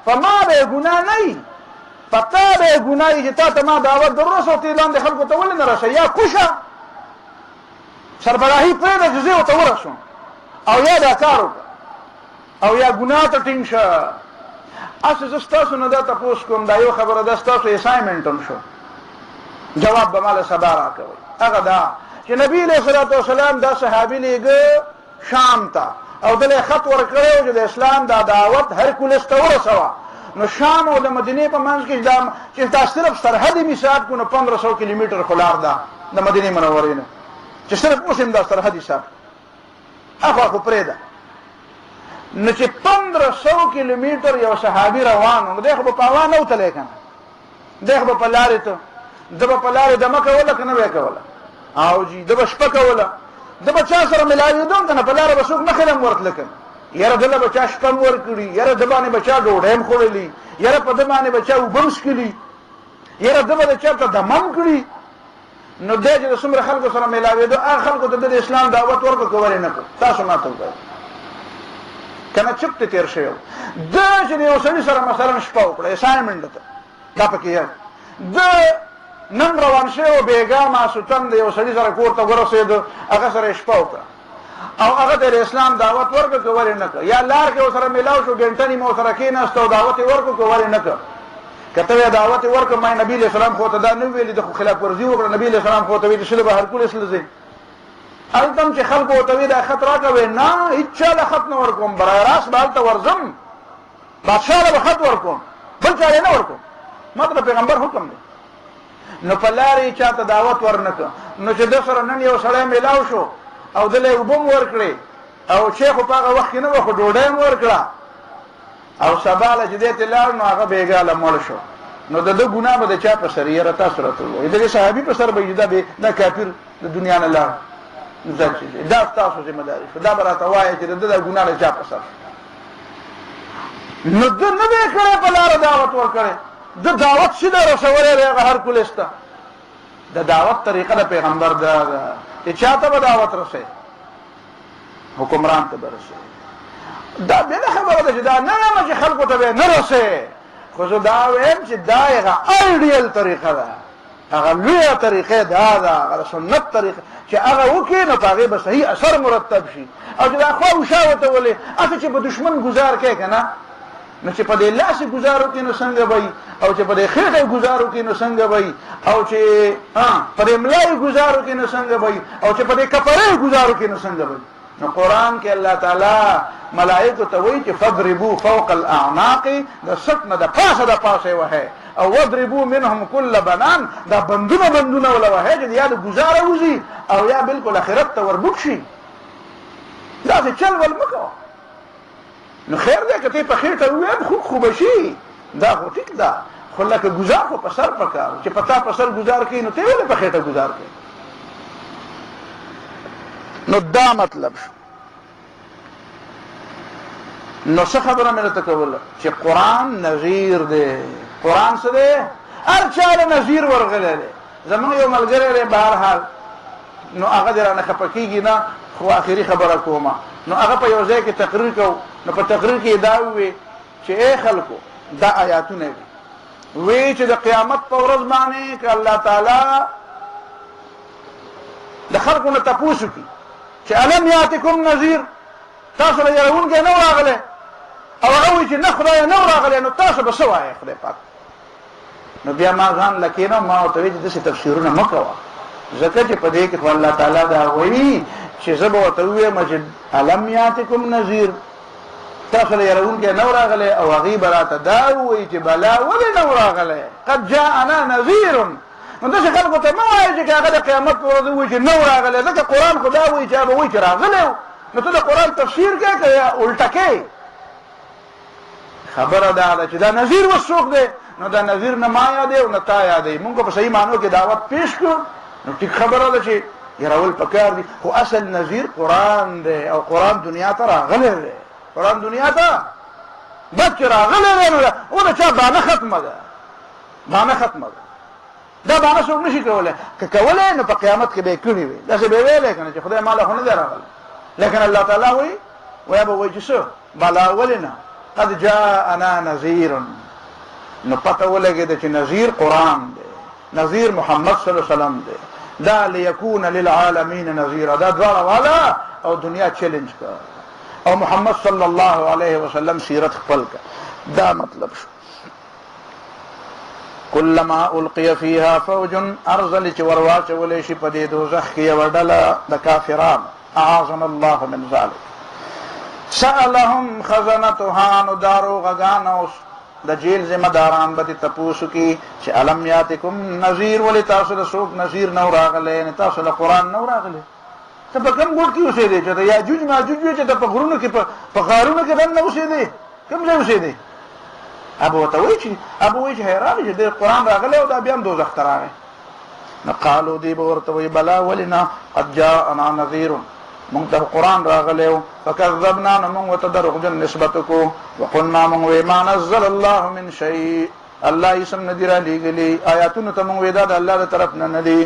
فما به ګناه نه وي، پتا به ګناه وي چې تا ته ما دعوت در رسو، ته اعلان د خلکو ته ولې نه رسې؟ یا کوشه سربراهي پرېږده چې زه ورته ورسوم، او یا دا کار وکړه، او یا ګناه ته ټینګ شه. اسې زه ستاسو نه دا تپوس کوم، دا یو خبره ده، ستاسو اسایمنټ هم شو، جواب به ماله سبا راکوئ. هغه دا چې نبي علیه الصلاة والسلام دا صحابي لیږه شام ته، او دله خط ورکړی چې د اسلام دا دعوت هرکولس ته ورسوه. نو شام او د مدینې په منځ کې چې دا صرف سرحد حساب کو نو 1500 کیلومتر خو لار ده د مدینې منورې نه، چې صرف اوس هم دا سرحد حساب اخوا خو پرېږده. نو چې 1500 کیلومتر یو صحابي روان و، نو دی خو به په هوا نه وتلی که نه، دی خو به په لارې ته، ده به په لارې دمه کوله که نه به یې کوله؟ او جي ده به شپه کوله، ده به چا سره ملاوېدم که نه، په لاره به څوک نه خلم ورتله که نه. یاره دله به چا شپه م ورکړي، یاره ده باندې به چا ډوډۍ م خوړلي، یاره په ده باندې به چا اوبه م څښلي، یاره ده به د چېرته دمم کړي. نو دی چې د څومره خلکو سره ملاوېدو، هغه خلکو ته د اسلام دعوت ورکړو که ولې نه کړو؟ تاسو ما ته وګورئ که نه چپ ته تېر شوی و. ده چې د یو سړي سره مثلا شپه وکړه اسایمنټ ته، دا پکې یاد ده نن روان شوی و، بېګا ماسوتن د یو سړي سره کور ته ورسېدو، هغه سره یې شپه وکړه او هغه ته د اسلام دعوت ورکړه که ولې نه کړه؟ یا لار کې ورسره میلاو شو، ګنټه نیمه ورسره کېناست او دعوت یې ورکړو که ولې نه کړه؟ که ته یې دعوت یې ورکړه، ما نبي علیه السلام خو ته دا نه ویلي ده، خو خلاف ورزي وکړه. نبي علیه السلام خو ته ویلي چې به هرکولس له ځې، هلته هم چې خلکو ورته وایي دا خط راکړه، وایي نه هېڅ چا له خط نه ورکوم، برای راست به هلته ورځم، بادشاه له به خط ورکوم، بل چا یې نه ورکوم، ما ته د پیغمبر حکم دی. نو په لارې چا ته دعوت ورنه کړه. نو چې ده سره نن یو سړی میلاو شو او دله یې اوبه م ورکړې او چې خو په هغه وخت کې نه وه، خو ډوډۍ م ورکړه، او سبا له چې دې ته لاړ نو هغه بېګاله مړ شو، نو د ده ګناه به د چا په سر؟ یاره تاسو راته ووایئ، د دې صحابي په سر به وي دا کافر د دنیا نه لاړ؟ دا ستاسو ذمه داري شو، دا به راته وایئ چې د ده دا ګناه د چا په سر؟ نو ده نه دی کړی په لاره دعوت ورکړی، ده دعوت څه دی رسولی دی هغه هرکولس ته؟ د دعوت طریقه د پیغمبر دا ده چې چا ته به دعوت رسوي؟ حکمران ته به رسوي. دا بله خبره ده چې دا نه نه چې خلکو ته به نه رسوي، خو زه دا وایم چې دا هغه ایډیل طریقه ده، هغه لویه طریقه دا ده، هغه سنت طریقه چې هغه وکړي نو په هغې به صحیح اثر مرتب شي. او چې دا خوا وشا ورته ولې هسې چې په دشمن ګزار کوې که نه، نو چې په دې لاسې ګزار وکړي نو څنګه به وي، او چې په دې خېټه ګزار وکړي نو څنګه به وي، او چې په دې ملا یې ګزار وکړي نو څنګه به وي، او چې په دې کپړې یې ګزار وکړي نو څنګه به وي. نو قرآن کې الله تعالی ملائکو ته وایي چې فضربوا فوق الاعناق، د سټ نه د پاسه د پاسه یې وهئ، او وضربوا منهم كل بنان، دا بندونه وله وهئ چې یا د ګزاره وځي او یا بلکل آخرت ته وربوک شي. داسې چل ول مه کوه. نو خیر دی که ته په خېټه وویم خو به شي، دا خو ټیک ده، خو لکه ګزار خو په سر پکار، چې په تا په سر ګزار کوي نو ته ولې په خېټه ګزار کوي؟ نو دا مطلب شو. نو څه خبره مې درته کوله چې قرآن نظیر دی. قرآن څه دی؟ هر چا له نظیر ورغلی دی. زمونږ یو ملګری دی بهرحال، نو هغه دې رانه خفه کېږي نه، خو آخري خبره کومه. نو هغه په یو ځای کې تقریر کو، نو په تقریر کې دا ووی چې ای خلکو دا آیاتونه دي، وی چې د قیامت په ورځ باندې که الله تعالی د خلکو نه تپوس وکړي چې الم یاتکم نذیر، تاسو له یارونکی نه راغلی، او هغه وایي چې نه خدای نه راغلی نو تاسو به څه وایئ خدای پاک نو بیا ما ځان لکېنه ما ورته وایي چې داسې تفسیرونه مه کوه ځکه چې په دې کې خو الله تعالی دا وایي چې زه به ورته ووایم چې الم یاتکم نذیر تاسو له يرونکي نو راغلی او هغې به راته دا ووایي چې بلا ولې نو راغلی قد جاءنا نذیر نو داسې خلکو ته مه وایه چې هغه د قیامت په ورځ ووایي چې نو راغلی ځکه قرآن خو دا وایي چې هغه وایي چې راغلی و نو ته د قرآن تفسیر کوې که یا الټه کوې خبره دا ده چې دا نذیر اوس څوک دی نو دا نذیر نه ما یادې او نه تا یادې مونږ په صحیح معنو کې دعوت پیش کړو نو ټیک خبره ده چې یارول پکار دي خو اصل نذیر قرآن دی او قرآن دنیا ته راغلی دی قرآن دنیا ته بس چې راغلی دی نو او د چا بانه ختمه ده بانه ختمه ده دا بانه څوک نشي کولی که کولی نو په قیامت کې به یې کړي وي داسې به یې ویلی که نه چې خدای ماله خو نه دی راغلی لیکن الله تعالی وایي ویا به وایي چې څه بلا ولې نه قد جاءنا نذیر نو پته ولګېده چې نذیر قرآن دی نذیر محمد صلی الله علیه وسلم دی دا لیکون للعالمین نذیرا دا دواړه والا او دنیا چیلنج کا او محمد صلی الله علیه وسلم سیرت خپل کا دا مطلب شو کلما القی فیها فوج ارزل چې ورواچولی شي په دې دوزخ کې یوه ډله د کافرانو اعاذنا الله من ذلک سألهم خزنتها نو دارو غگان د جیل ذمہ داران به تپوسو کی چې الم یاتکم نذیر ولی تاسو د څوک نذیر نو راغلی نه تاسو له قرآن نو راغلی ته په کوم ګوټ کې اوسېدې چې د یاجوج ماجوج وي چې ته په غرونو کې په غارونو کې دننه اوسېدې کوم ځای اوسېدې ابو ورته وایي چې حیران چې د قرآن راغلی او دا بیا هم دوزخ ته راغی نو قالو دی به ورته وایي بلا ولې نه قد جاءنا نذیر مونږ ته قرآن راغلی و فکذبنا نو مونږ ورته دروغجن نسبت کو وقلنا مونږ وایي ما نزل الله من شیء الله یې سم نه دي رالیږلي آیاتونو ته مونږ وایي دا د الله د طرف نه دي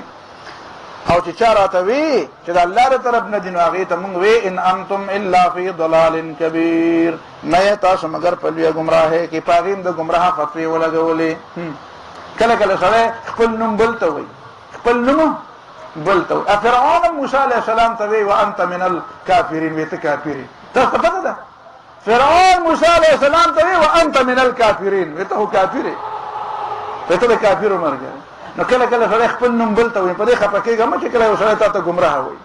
او چې چا راته وي چې د الله د طرف نه دي نو هغې ته مونږ وایي ان انتم الا فی ضلال کبیر نه یې تاسو مګر په لویه ګمراهۍ کې په هغې هم د ګمراه فتوې ولګولې کله کله سړی خپل نوم بل ته وایي خپل نوم بلته فرعون موسی علیہ السلام ته وی وانت من الكافرین وی ته کافری ته پته ده فرعون موسی علیہ السلام ته وی وانت من الكافرین وی ته کافری وی ته کافر مرګ نو کله کله سره خپل نوم بلته وی په دې خپه کېږم چې کله سره ته گمراه وي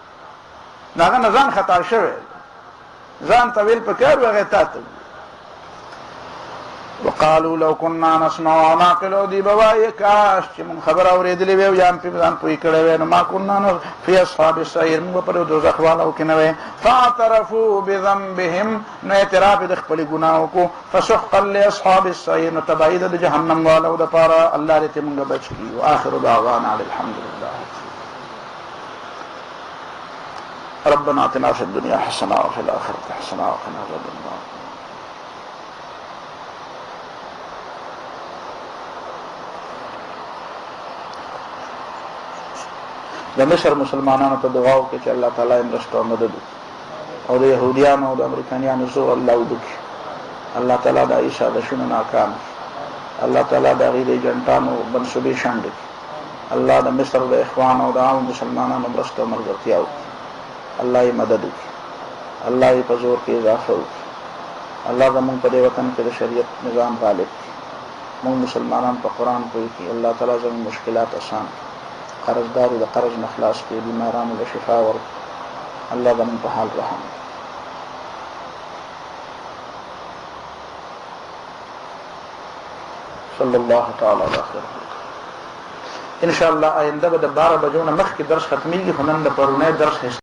ناغه نزان خطا شوی ځان طویل پکار وغه ته وقالوا لو كنا نسمع ونعقل دي بوای کاش چې مون خبر اورېدلې وي یا په ځان پوي کړې وي نو ما كنا في اصحاب السعير موږ پر دوزخ والو کې نه وي فاعترفوا بذنبهم نو اعتراف د خپل ګناهو کو فسحقا لاصحاب السعير نو تبعید د جهنم والو د پاره الله دې موږ بچ کی واخر دعوانا الحمد لله ربنا آتنا في الدنيا حسنه وفي الاخره حسنه وقنا عذاب النار د مصر مسلمانانو ته دعا وکړي چې الله تعالی یې مرسته او مدد وکړي او د یهودیانو او د امریکایانو زور الله وکړي الله تعالی د عیسی دشونه ناکام الله تعالی د هغې د ایجنټانو منصوبې شنډ کړي الله د مصر د اخوان او د عام مسلمانانو مرسته او ملګرتیا وکړي الله یې مدد وکړي الله یې په زور کې اضافه وکړي الله زموږ په دې وطن کې د شریعت نظام غالب کړي موږ مسلمانان په قرآن پوه کړي الله تعالی زموږ مشکلات اسان کړي قرضدارو د قرض نه خلاص کړي بیمارانو له شفا ورکړي الله زموږ په حال رحم صلی الله تعالی علی خیر ان شاء الله آینده به د 12 بجو نه مخکې درس ختمیږي خو نن د پرونی درس